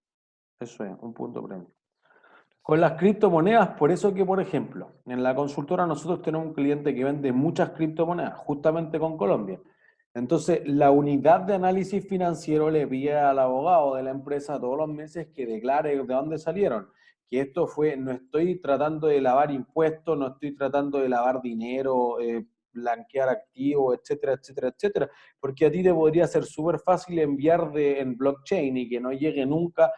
Eso es, un punto premio. Con las criptomonedas, por eso que, por ejemplo, en la consultora nosotros tenemos un cliente que vende muchas criptomonedas, justamente con Colombia. Entonces, la unidad de análisis financiero le pide al abogado de la empresa todos los meses que declare de dónde salieron. Que esto fue, no estoy tratando de lavar impuestos, no estoy tratando de lavar dinero, blanquear activos, etcétera, etcétera, etcétera. Porque a ti te podría ser súper fácil enviar en blockchain y que no llegue nunca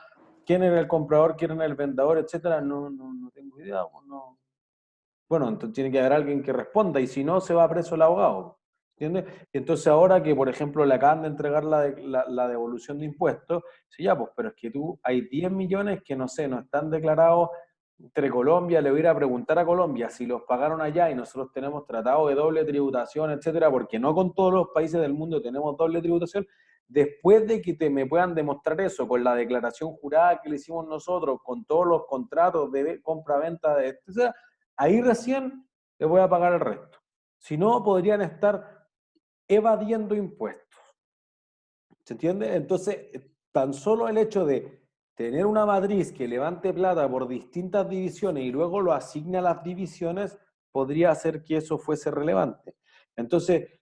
quién era el comprador, quién era el vendedor, etcétera. No tengo idea. No. Bueno, entonces tiene que haber alguien que responda, y si no, se va preso el abogado. ¿Entiendes? Y entonces ahora que, por ejemplo, le acaban de entregar la devolución de impuestos, sí, ya, pues, pero es que hay 10 millones que, no sé, no están declarados entre Colombia. Le voy a ir a preguntar a Colombia si los pagaron allá, y nosotros tenemos tratado de doble tributación, etcétera, porque no con todos los países del mundo tenemos doble tributación. Después de que me puedan demostrar eso, con la declaración jurada que le hicimos nosotros, con todos los contratos de compra-venta, etcétera, ahí recién le voy a pagar el resto. Si no, podrían estar evadiendo impuestos. ¿Se entiende? Entonces, tan solo el hecho de tener una matriz que levante plata por distintas divisiones y luego lo asigne a las divisiones, podría hacer que eso fuese relevante. Entonces,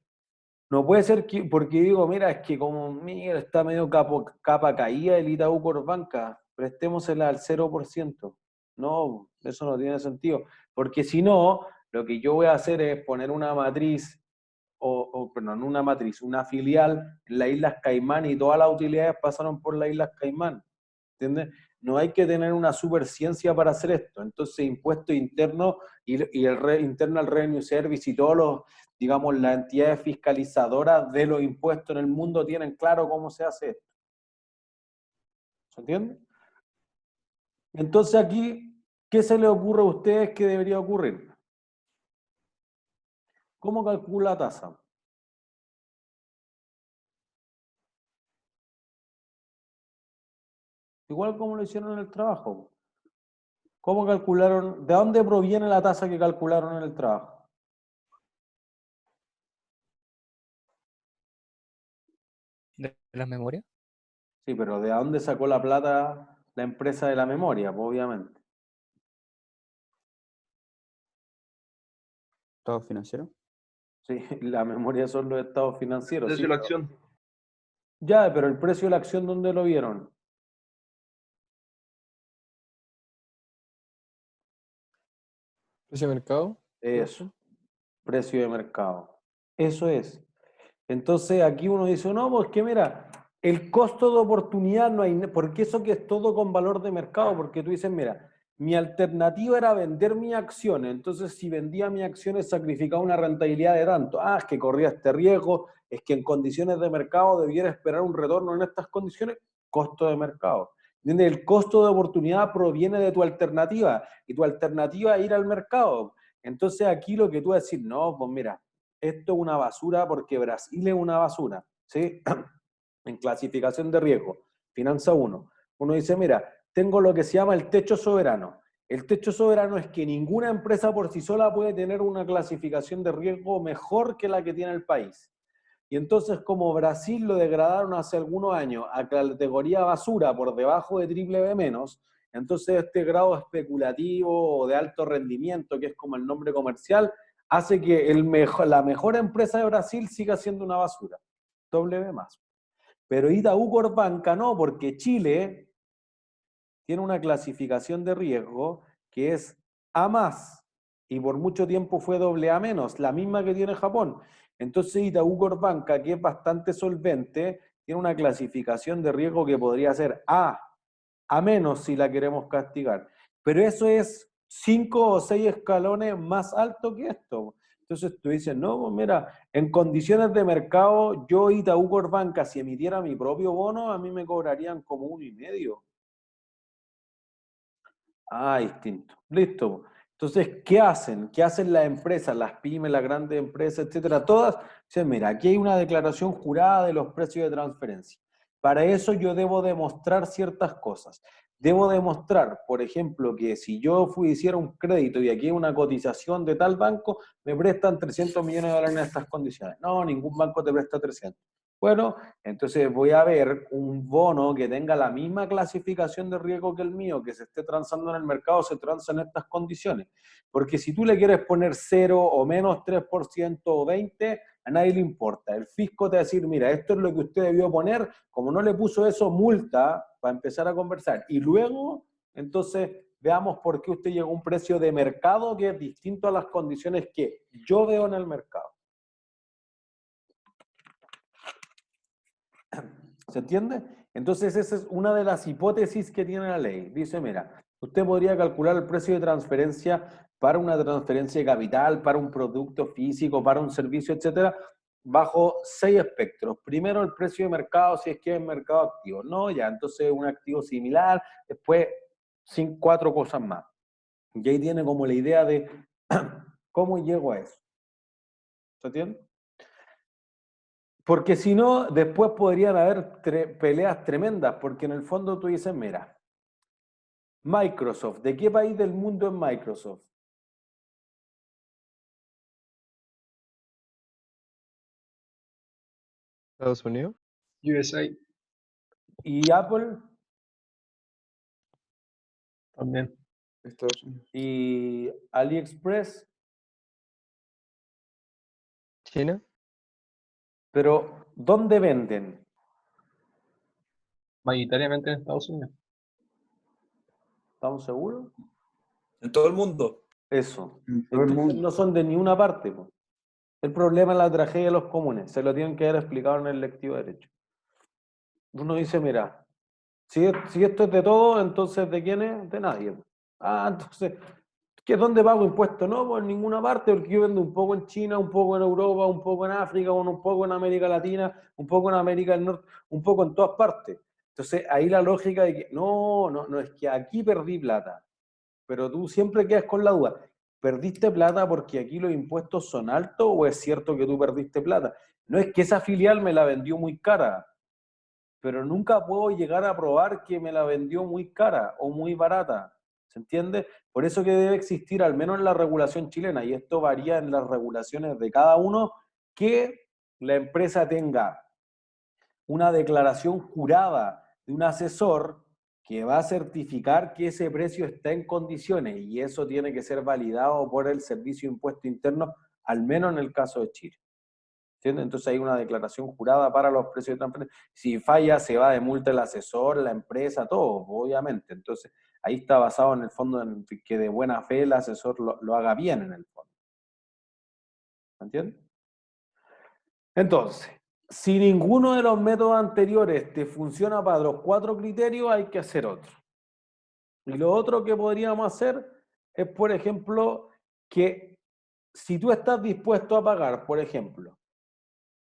no puede ser que, porque digo, mira, es que como, mira, está medio capa caída el Itaú Corbanca, prestémosela al 0%. No, eso no tiene sentido. Porque si no, lo que yo voy a hacer es poner una matriz, perdón, una matriz, una filial en las Islas Caimán, y todas las utilidades pasaron por las Islas Caimán. ¿Entiendes? No hay que tener una superciencia para hacer esto. Entonces, impuesto interno y el Internal Revenue Service y todos los, digamos, las entidades fiscalizadoras de los impuestos en el mundo tienen claro cómo se hace esto. ¿Se entiende? Entonces aquí, ¿qué se les ocurre a ustedes que debería ocurrir? ¿Cómo calcula la tasa? Igual como lo hicieron en el trabajo. ¿Cómo calcularon? ¿De dónde proviene la tasa que calcularon en el trabajo? ¿De las memorias? Sí, pero ¿de dónde sacó la plata la empresa de la memoria? Pues, obviamente. ¿Estado financiero? Sí, la memoria son los estados financieros. Desde Sí, la pero- acción. Ya, pero el precio de la acción, ¿dónde lo vieron? ¿Precio de mercado? Eso, precio de mercado. Eso es. Entonces aquí uno dice, no, pues que mira, el costo de oportunidad no hay, porque eso que es todo con valor de mercado, porque tú dices, mira, mi alternativa era vender mis acciones, entonces si vendía mis acciones sacrificaba una rentabilidad de tanto. Es que corría este riesgo, es que en condiciones de mercado debiera esperar un retorno en estas condiciones, costo de mercado. ¿Entiendes? El costo de oportunidad proviene de tu alternativa, y tu alternativa es ir al mercado. Entonces aquí lo que tú vas a decir, no, pues mira, esto es una basura porque Brasil es una basura, ¿sí? En clasificación de riesgo, Finanza 1. Uno dice, mira, tengo lo que se llama el techo soberano. El techo soberano es que ninguna empresa por sí sola puede tener una clasificación de riesgo mejor que la que tiene el país. Y entonces, como Brasil lo degradaron hace algunos años a categoría basura por debajo de BBB-, entonces este grado especulativo o de alto rendimiento, que es como el nombre comercial, hace que la mejor empresa de Brasil siga siendo una basura. W+. Pero Itaú Corpbanca no, porque Chile tiene una clasificación de riesgo que es A+, y por mucho tiempo fue AA-, la misma que tiene Japón. Entonces Itaú Corpbanca, que es bastante solvente, tiene una clasificación de riesgo que podría ser A menos si la queremos castigar. Pero eso es 5 o 6 escalones más alto que esto. Entonces tú dices, no, pues mira, en condiciones de mercado, yo Itaú Corpbanca, si emitiera mi propio bono, a mí me cobrarían como 1,5. Ah, distinto. Listo. Entonces, ¿qué hacen? ¿Qué hacen las empresas, las pymes, las grandes empresas, etcétera? Todas dicen, mira, aquí hay una declaración jurada de los precios de transferencia. Para eso yo debo demostrar ciertas cosas. Debo demostrar, por ejemplo, que si yo hiciera un crédito y aquí hay una cotización de tal banco, me prestan 300 millones de dólares en estas condiciones. No, ningún banco te presta 300. Bueno, entonces voy a ver un bono que tenga la misma clasificación de riesgo que el mío, que se esté transando en el mercado, se transa en estas condiciones. Porque si tú le quieres poner 0 o menos 3% o 20%, a nadie le importa. El fisco te va a decir, mira, esto es lo que usted debió poner, como no le puso eso, multa, para empezar a conversar. Y luego, entonces, veamos por qué usted llegó a un precio de mercado que es distinto a las condiciones que yo veo en el mercado. ¿Se entiende? Entonces esa es una de las hipótesis que tiene la ley. Dice, mira, usted podría calcular el precio de transferencia para una transferencia de capital, para un producto físico, para un servicio, etcétera, bajo 6 espectros. Primero, el precio de mercado, si es que es mercado activo. No, ya, entonces un activo similar, después 4 cosas más. Y ahí tiene como la idea de cómo llego a eso. ¿Se entiende? Porque si no, después podrían haber peleas tremendas, porque en el fondo tú dices, mira, Microsoft, ¿de qué país del mundo es Microsoft? Estados Unidos. USA ¿Y Apple? también. Estados Unidos. ¿Y AliExpress? China. Pero, ¿dónde venden? Mayoritariamente en Estados Unidos. ¿Estamos seguros? En todo el mundo. Eso. En todo el Entonces mundo. no son de ninguna parte, po. El problema es la tragedia de los comunes. Se lo tienen que haber explicado en el lectivo de Derecho. Uno dice, mira, si esto es de todo, entonces ¿de quién es? De nadie. Ah, entonces, ¿qué dónde pago impuestos? No, pues en ninguna parte, porque yo vendo un poco en China, un poco en Europa, un poco en África, un poco en América Latina, un poco en América del Norte, un poco en todas partes. Entonces, ahí la lógica de que, no, es que aquí perdí plata. Pero tú siempre quedas con la duda, ¿perdiste plata porque aquí los impuestos son altos o es cierto que tú perdiste plata? No es que esa filial me la vendió muy cara, pero nunca puedo llegar a probar que me la vendió muy cara o muy barata. ¿Se entiende? Por eso que debe existir, al menos en la regulación chilena, y esto varía en las regulaciones de cada uno, que la empresa tenga una declaración jurada de un asesor que va a certificar que ese precio está en condiciones, y eso tiene que ser validado por el Servicio de Impuesto Interno, al menos en el caso de Chile. ¿Entiendes? Entonces hay una declaración jurada para los precios de transferencia. Si falla, se va de multa el asesor, la empresa, todo, obviamente. Entonces ahí está basado en el fondo en que de buena fe el asesor lo haga bien en el fondo. ¿Entiendes? Entonces, si ninguno de los métodos anteriores te funciona para los 4 criterios, hay que hacer otro. Y lo otro que podríamos hacer es, por ejemplo, que si tú estás dispuesto a pagar, por ejemplo,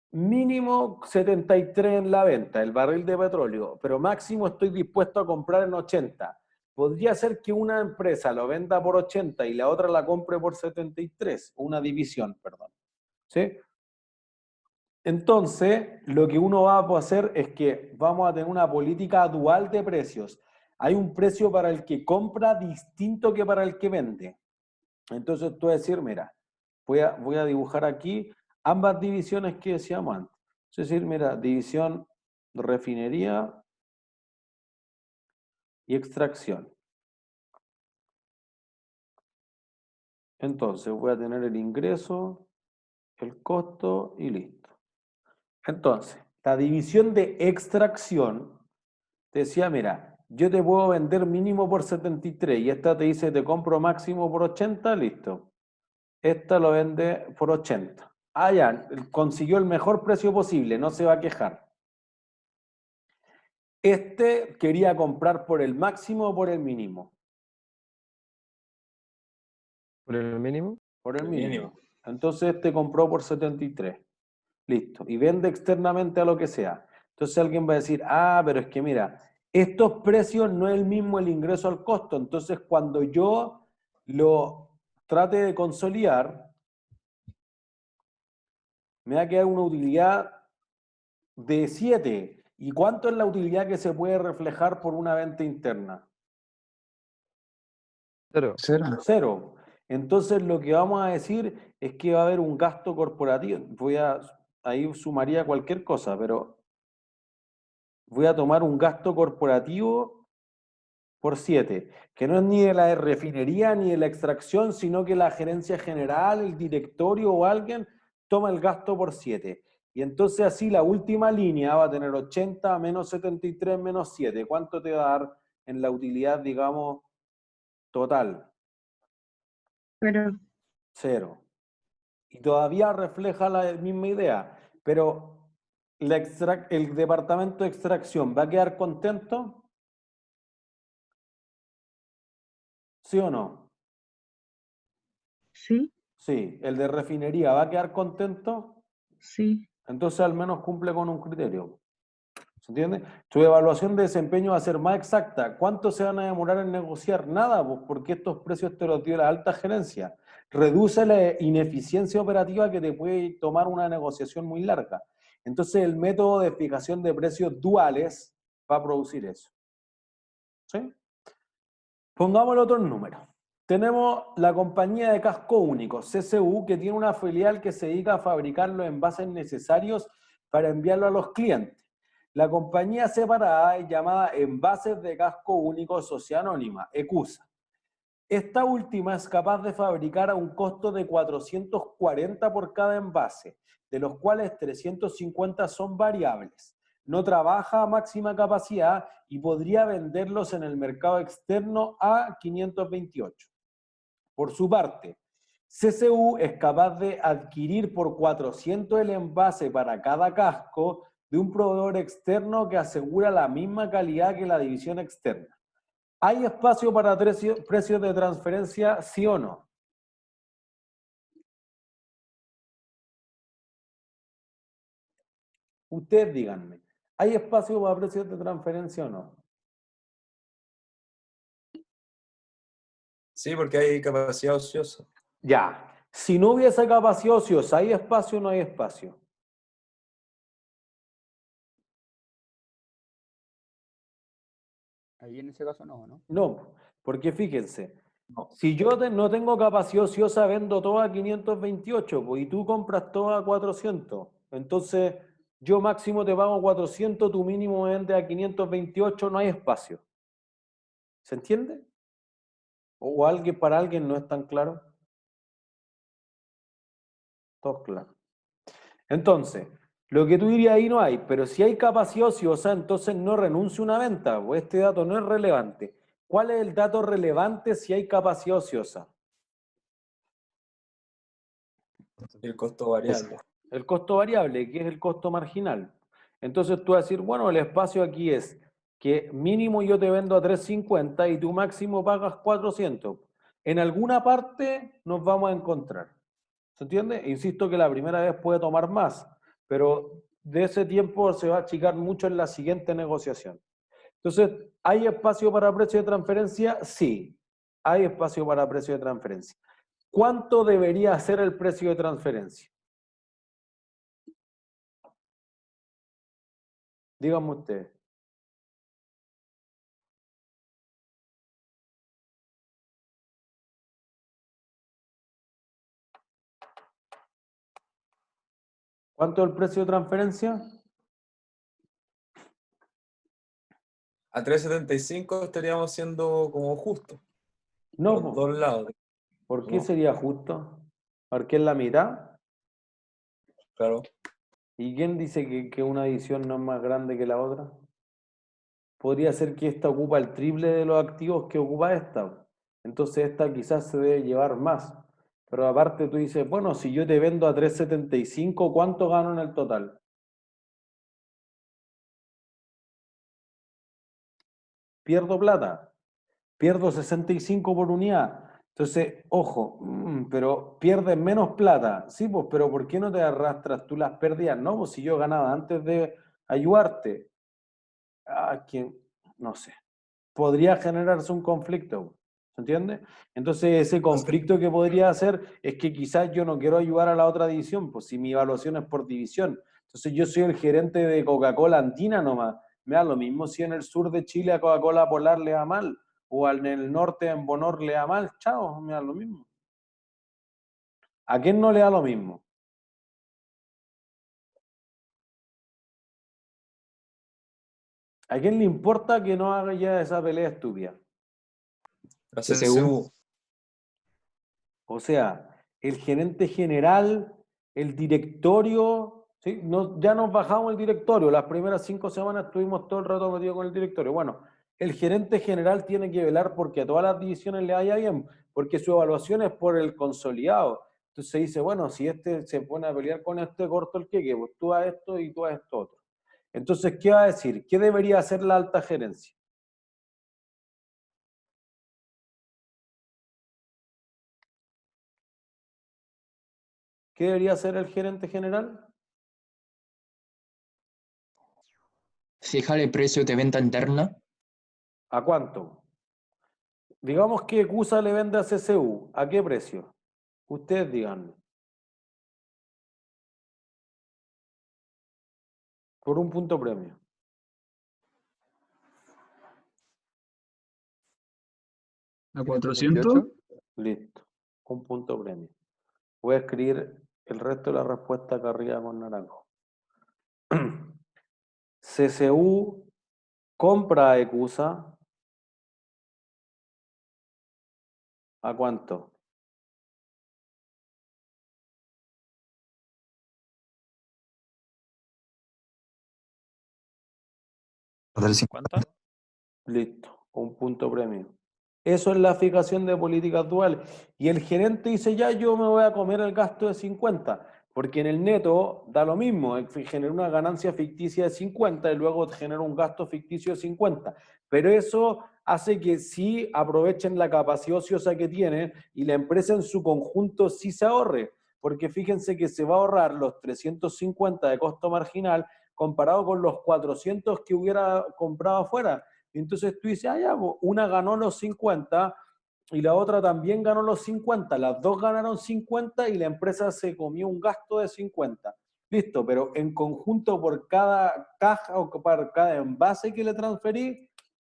mínimo 73 en la venta, el barril de petróleo, pero máximo estoy dispuesto a comprar en 80. Podría ser que una empresa lo venda por 80 y la otra la compre por 73, una división, perdón. ¿Sí? Entonces, lo que uno va a hacer es que vamos a tener una política dual de precios. Hay un precio para el que compra distinto que para el que vende. Entonces tú vas a decir, mira, voy a dibujar aquí ambas divisiones que decíamos antes. Es decir, mira, división refinería y extracción. Entonces voy a tener el ingreso, el costo y listo. Entonces, La división de extracción te decía, mira, yo te puedo vender mínimo por 73 y esta te dice te compro máximo por 80, listo. Esta lo vende por 80. Ah, ya, consiguió el mejor precio posible, no se va a quejar. Este quería comprar por el máximo o por el mínimo. ¿Por el mínimo? Por el El mínimo. mínimo. Entonces este compró por 73. Listo. Y vende externamente a lo que sea. Entonces alguien va a decir, ah, pero es que mira, estos precios no es el mismo el ingreso al costo. Entonces cuando yo lo trate de consolidar, me va a quedar una utilidad de 7. ¿Y cuánto es la utilidad que se puede reflejar por una venta interna? 0. 0. Entonces lo que vamos a decir es que va a haber un gasto corporativo. Ahí sumaría cualquier cosa, pero voy a tomar un gasto corporativo por 7, que no es ni de la refinería ni de la extracción, sino que la gerencia general, el directorio o alguien toma el gasto por 7. Y entonces así la última línea va a tener 80 menos 73 menos 7. ¿Cuánto te va a dar en la utilidad, digamos, total? Pero 0. Y todavía refleja la misma idea, pero el departamento de extracción ¿va a quedar contento? ¿Sí o no? sí, Sí. ¿El de refinería va a quedar contento? sí. Entonces al menos cumple con un criterio. ¿Se entiende? Tu evaluación de desempeño va a ser más exacta. ¿Cuánto se van a demorar en negociar? Nada, pues porque estos precios te los dio la alta gerencia. Reduce la ineficiencia operativa que te puede tomar una negociación muy larga. Entonces el método de fijación de precios duales va a producir eso. ¿Sí? Pongámosle otro número. Tenemos la compañía de casco único, CCU, que tiene una filial que se dedica a fabricar los envases necesarios para enviarlo a los clientes. La compañía separada es llamada Envases de Casco Único Sociedad Anónima, ECUSA. Esta última es capaz de fabricar a un costo de 440 por cada envase, de los cuales 350 son variables. No trabaja a máxima capacidad y podría venderlos en el mercado externo a 528. Por su parte, CCU es capaz de adquirir por 400 el envase para cada casco de un proveedor externo que asegura la misma calidad que la división externa. ¿Hay espacio para precios de transferencia, sí o no? Ustedes díganme, ¿hay espacio para precios de transferencia o no? Sí, porque hay capacidad ociosa. Ya, si no hubiese capacidad ociosa, ¿hay espacio o no hay espacio? Ahí en ese caso no. No, porque fíjense, si yo no tengo capacidad ociosa, vendo todo a 528, pues, y tú compras todo a 400. Entonces, yo máximo te pago 400, tu mínimo me vende a 528, no hay espacio. ¿Se entiende? ¿O para alguien no es tan claro? Todo claro. Entonces, lo que tú dirías ahí no hay, pero si hay capacidad ociosa, entonces no renuncio a una venta, pues este dato no es relevante. ¿Cuál es el dato relevante si hay capacidad ociosa? El costo variable. El costo variable, que es el costo marginal. Entonces tú vas a decir, bueno, el espacio aquí es que mínimo yo te vendo a 350 y tú máximo pagas 400. En alguna parte nos vamos a encontrar. ¿Se entiende? Insisto que la primera vez puede tomar más, pero de ese tiempo se va a achicar mucho en la siguiente negociación. Entonces, ¿hay espacio para precio de transferencia? Sí, hay espacio para precio de transferencia. ¿Cuánto debería ser el precio de transferencia? Díganme ustedes. ¿Cuánto es el precio de transferencia? A 3.75 estaríamos siendo como justo. No, Los dos lados. ¿por qué ¿no? sería justo? ¿Por qué es la mitad? Claro. ¿Y quién dice que una división no es más grande que la otra? Podría ser que esta ocupa el triple de los activos que ocupa esta. Entonces esta quizás se debe llevar más. Pero aparte tú dices, bueno, si yo te vendo a 3.75, ¿cuánto gano en el total? Pierdo plata. Pierdo 65 por unidad. Entonces, ojo, pero pierdes menos plata. Sí, pues, pero ¿por qué no te arrastras tú las pérdidas? No, pues si yo ganaba antes de ayudarte. No sé. Podría generarse un conflicto. ¿Se entiende? Entonces, ese conflicto que podría hacer es que quizás yo no quiero ayudar a la otra división, pues si mi evaluación es por división. Entonces, yo soy el gerente de Coca-Cola Andina nomás. Me da lo mismo si en el sur de Chile a Coca-Cola Polar le da mal, o en el norte en Bonor le da mal. Chao, me da lo mismo. ¿A quién no le da lo mismo? ¿A quién le importa que no haga ya esa pelea estúpida? La CCU. O sea, el gerente general, el directorio, ¿sí? Ya nos bajamos el directorio. Las primeras 5 semanas estuvimos todo el rato metidos con el directorio. Bueno, el gerente general tiene que velar porque a todas las divisiones le vaya bien, porque su evaluación es por el consolidado. Entonces se dice, bueno, si este se pone a pelear con este, corto el queque, pues tú haz esto y tú haz esto otro. Entonces, ¿qué va a decir? ¿Qué debería hacer la alta gerencia? ¿Qué debería hacer el gerente general? Fijar el precio de venta interna. ¿A cuánto? Digamos que CUSA le vende a CCU. ¿A qué precio? Ustedes díganme. Por un punto premio. ¿A 400? Listo. Un punto premio. Voy a escribir el resto de la respuesta acá arriba con naranjo. CCU compra a ECUSA. ¿A cuánto? ¿Cuánto? Listo. Un punto premio. Eso es la fijación de políticas duales. Y el gerente dice, ya yo me voy a comer el gasto de 50, porque en el neto da lo mismo, genera una ganancia ficticia de 50 y luego genera un gasto ficticio de 50. Pero eso hace que sí aprovechen la capacidad ociosa que tienen y la empresa en su conjunto sí se ahorre, porque fíjense que se va a ahorrar los 350 de costo marginal comparado con los 400 que hubiera comprado afuera. Entonces tú dices, ya, una ganó los 50 y la otra también ganó los 50. Las dos ganaron 50 y la empresa se comió un gasto de 50. Listo, pero en conjunto por cada caja o por cada envase que le transferí,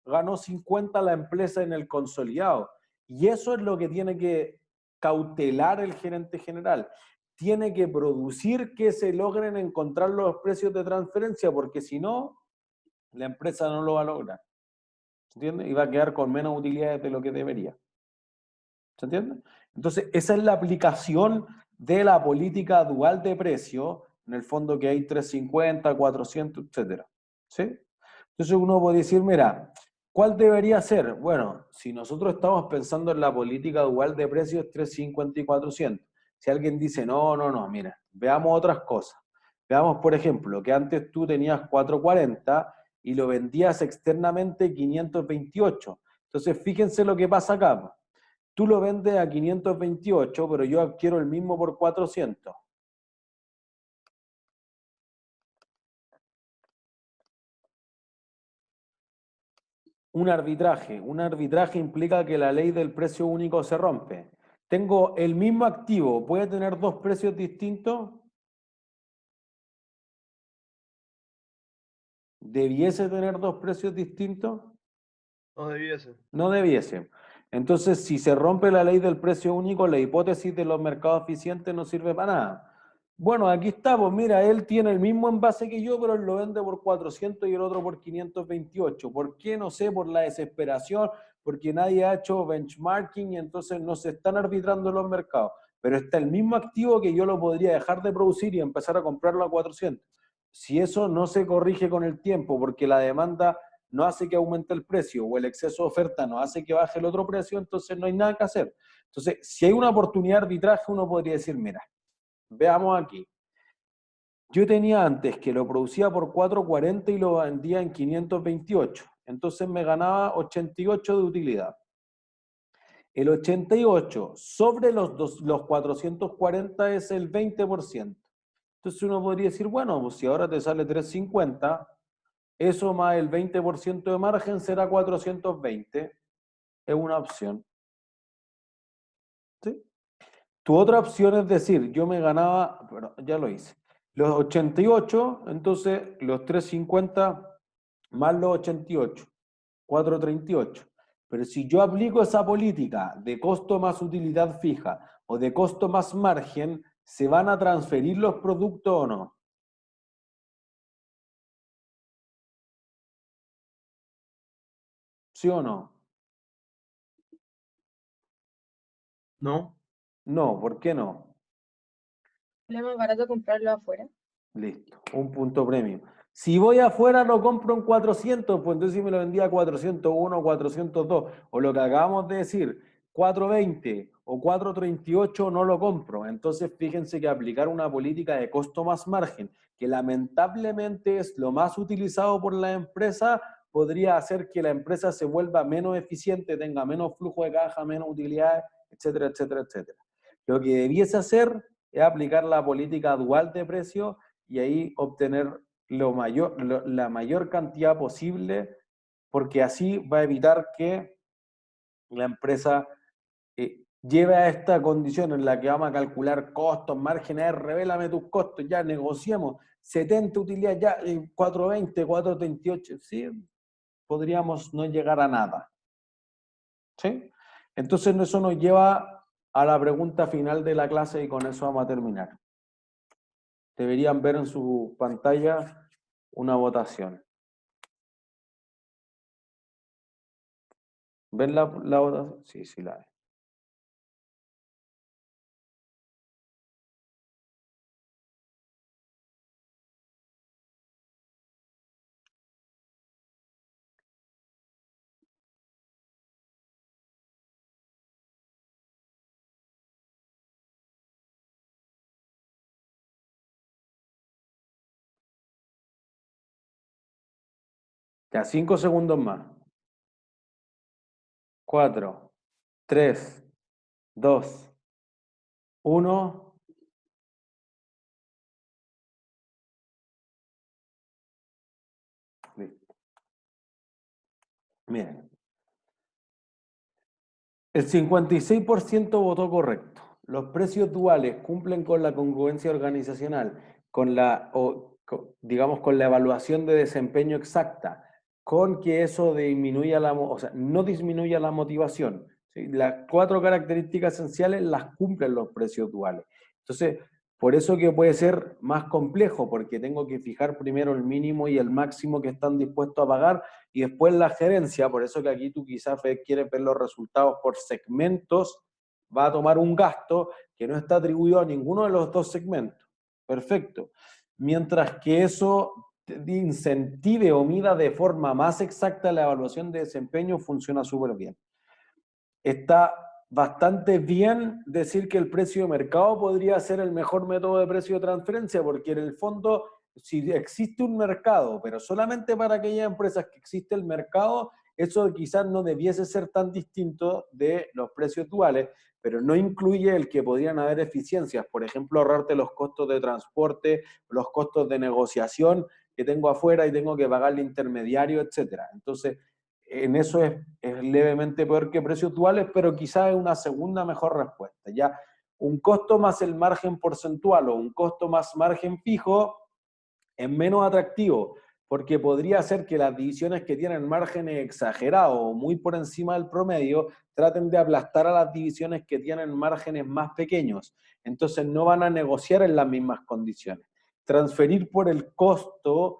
ganó 50 la empresa en el consolidado. Y eso es lo que tiene que cautelar el gerente general. Tiene que producir que se logren encontrar los precios de transferencia, porque si no, la empresa no lo va a lograr. ¿Se entiende? Y va a quedar con menos utilidades de lo que debería. ¿Se entiende? Entonces, esa es la aplicación de la política dual de precio, en el fondo que hay 350, 400, etc. ¿Sí? Entonces uno puede decir, mira, ¿cuál debería ser? Bueno, si nosotros estamos pensando en la política dual de precios 350 y 400, si alguien dice, no, mira, veamos otras cosas. Veamos, por ejemplo, que antes tú tenías 440 y lo vendías externamente 528. Entonces, fíjense lo que pasa acá. Tú lo vendes a 528, pero yo adquiero el mismo por 400. Un arbitraje implica que la ley del precio único se rompe. Tengo el mismo activo, ¿puede tener dos precios distintos? ¿Debiese tener dos precios distintos? No debiese. No debiese. Entonces, si se rompe la ley del precio único, la hipótesis de los mercados eficientes no sirve para nada. Bueno, aquí está, pues mira, él tiene el mismo envase que yo, pero él lo vende por 400 y el otro por 528. ¿Por qué? No sé, por la desesperación, porque nadie ha hecho benchmarking y entonces no se están arbitrando los mercados. pero está el mismo activo que yo lo podría dejar de producir y empezar a comprarlo a 400. Si eso no se corrige con el tiempo, porque la demanda no hace que aumente el precio, o el exceso de oferta no hace que baje el otro precio, entonces no hay nada que hacer. Entonces, si hay una oportunidad de arbitraje, uno podría decir, mira, veamos aquí. Yo tenía antes que lo producía por 4.40 y lo vendía en 528. Entonces me ganaba 88 de utilidad. El 88 sobre los 440 es el 20%. Entonces uno podría decir, bueno, pues si ahora te sale 350, eso más el 20% de margen será 420. Es una opción. ¿Sí? Tu otra opción es decir, yo me ganaba, pero ya lo hice, los 88, entonces los 350 más los 88, 438. Pero si yo aplico esa política de costo más utilidad fija o de costo más margen, ¿se van a transferir los productos o no? ¿Sí o no? No. No, ¿por qué no? ¿No es más barato comprarlo afuera? Listo, un punto premio. Si voy afuera lo compro en 400, pues entonces si me lo vendía a 401, 402, o lo que acabamos de decir, 420 o 438 no lo compro. Entonces fíjense que aplicar una política de costo más margen, que lamentablemente es lo más utilizado por la empresa, podría hacer que la empresa se vuelva menos eficiente, tenga menos flujo de caja, menos utilidades, etcétera, etcétera, etcétera. Lo que debiese hacer es aplicar la política dual de precios y ahí obtener la mayor cantidad posible, porque así va a evitar que la empresa lleve a esta condición en la que vamos a calcular costos, márgenes, revélame tus costos, ya negociemos, 70 utilidades, ya 420, 438, ¿sí? Podríamos no llegar a nada. ¿Sí? Entonces eso nos lleva a la pregunta final de la clase y con eso vamos a terminar. Deberían ver en su pantalla una votación. ¿Ven la votación? Sí, sí la ven. Ya, 5 segundos más. 4, 3, 2, 1. Listo. Miren. El 56% votó correcto. Los precios duales cumplen con la congruencia organizacional, digamos con la evaluación de desempeño exacta, con que eso disminuya no disminuya la motivación. ¿Sí? Las 4 características esenciales las cumplen los precios duales. Entonces, por eso que puede ser más complejo, porque tengo que fijar primero el mínimo y el máximo que están dispuestos a pagar, y después la gerencia, por eso que aquí tú quizás quieres ver los resultados por segmentos, va a tomar un gasto que no está atribuido a ninguno de los 2 segmentos. Perfecto. Mientras que eso incentive o mida de forma más exacta la evaluación de desempeño, funciona súper bien. Está bastante bien decir que el precio de mercado podría ser el mejor método de precio de transferencia, porque en el fondo, si existe un mercado, pero solamente para aquellas empresas que existe el mercado, eso quizás no debiese ser tan distinto de los precios duales, pero no incluye el que podrían haber eficiencias, por ejemplo, ahorrarte los costos de transporte, los costos de negociación que tengo afuera y tengo que pagarle intermediario, etcétera. Entonces, en eso es levemente peor que precios duales, pero quizás es una segunda mejor respuesta. Ya un costo más el margen porcentual o un costo más margen fijo es menos atractivo, porque podría ser que las divisiones que tienen márgenes exagerados o muy por encima del promedio traten de aplastar a las divisiones que tienen márgenes más pequeños. Entonces no van a negociar en las mismas condiciones. Transferir por el costo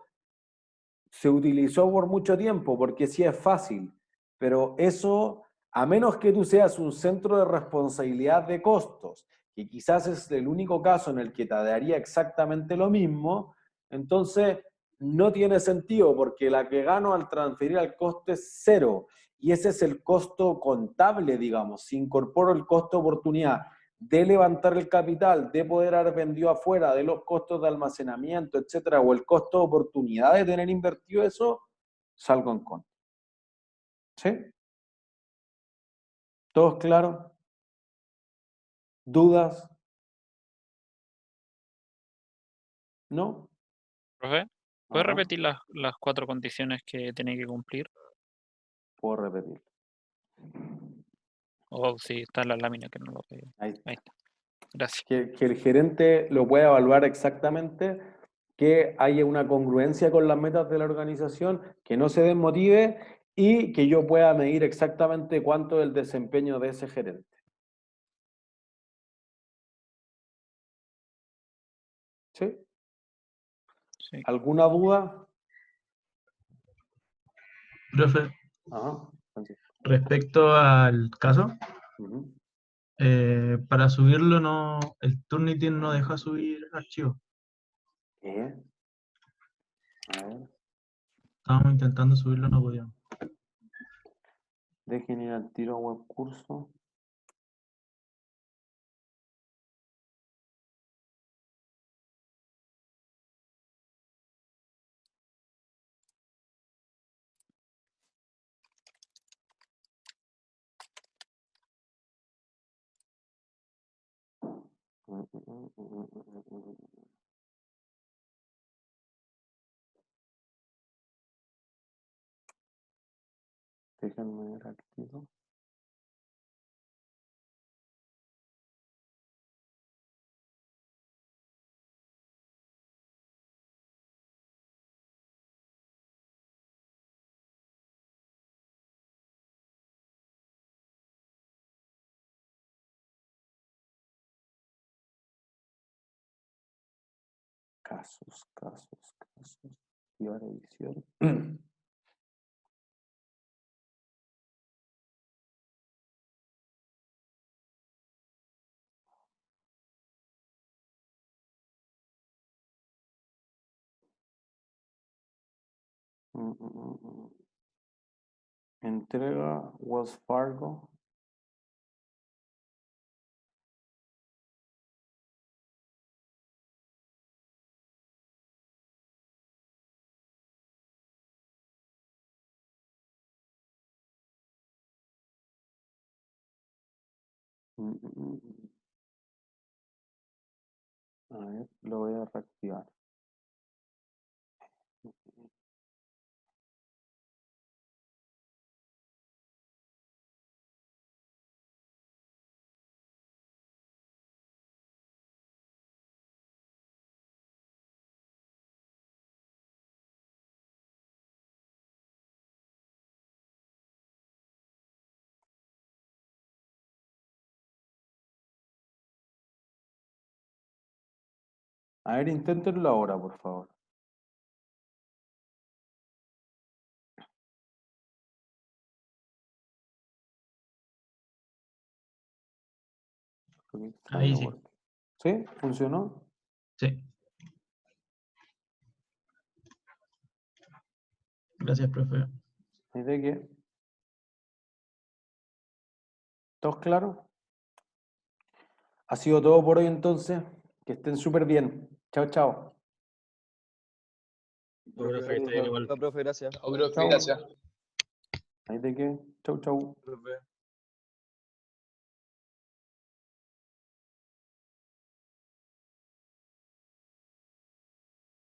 se utilizó por mucho tiempo porque sí es fácil, pero eso, a menos que tú seas un centro de responsabilidad de costos que quizás es el único caso en el que te daría exactamente lo mismo, entonces no tiene sentido, porque la que gano al transferir al costo es cero, y ese es el costo contable, digamos. Si incorporo el costo de oportunidad de levantar el capital, de poder haber vendido afuera, de los costos de almacenamiento, etcétera, o el costo de oportunidad de tener invertido eso, salgo en contra. ¿Sí? ¿Todos claros? ¿Dudas? ¿No? Profe, ¿puedes Ajá. repetir las 4 condiciones que tiene que cumplir? Puedo repetir. O si está en la lámina que no lo veo. Ahí está. Ahí está. Gracias. Que el gerente lo pueda evaluar exactamente, que haya una congruencia con las metas de la organización, que no se desmotive y que yo pueda medir exactamente cuánto es el desempeño de ese gerente. ¿Sí? Sí. ¿Alguna duda? Profe, Ajá. Francisco. respecto al caso, Ujú. para subirlo no, el Turnitin no deja subir archivos. ¿Qué? A ver, Estábamos intentando subirlo, no podíamos. dejen ir al tiro a web curso. Déjenme ver al tiro. Casos. Activar edición. Entrega Wells Fargo. A ver, lo voy a reactivar. A ver, inténtenlo ahora, por favor. Ahí sí. ¿Sí? ¿Funcionó? Sí. Gracias, profe. ¿Y de qué? ¿Todos claros? Ha sido todo por hoy entonces. Que estén súper bien. Chao, chao. Profe, que esté bien igual. Profe, gracias. Chao. ¿Ahí de qué? Chau, chau. Profe.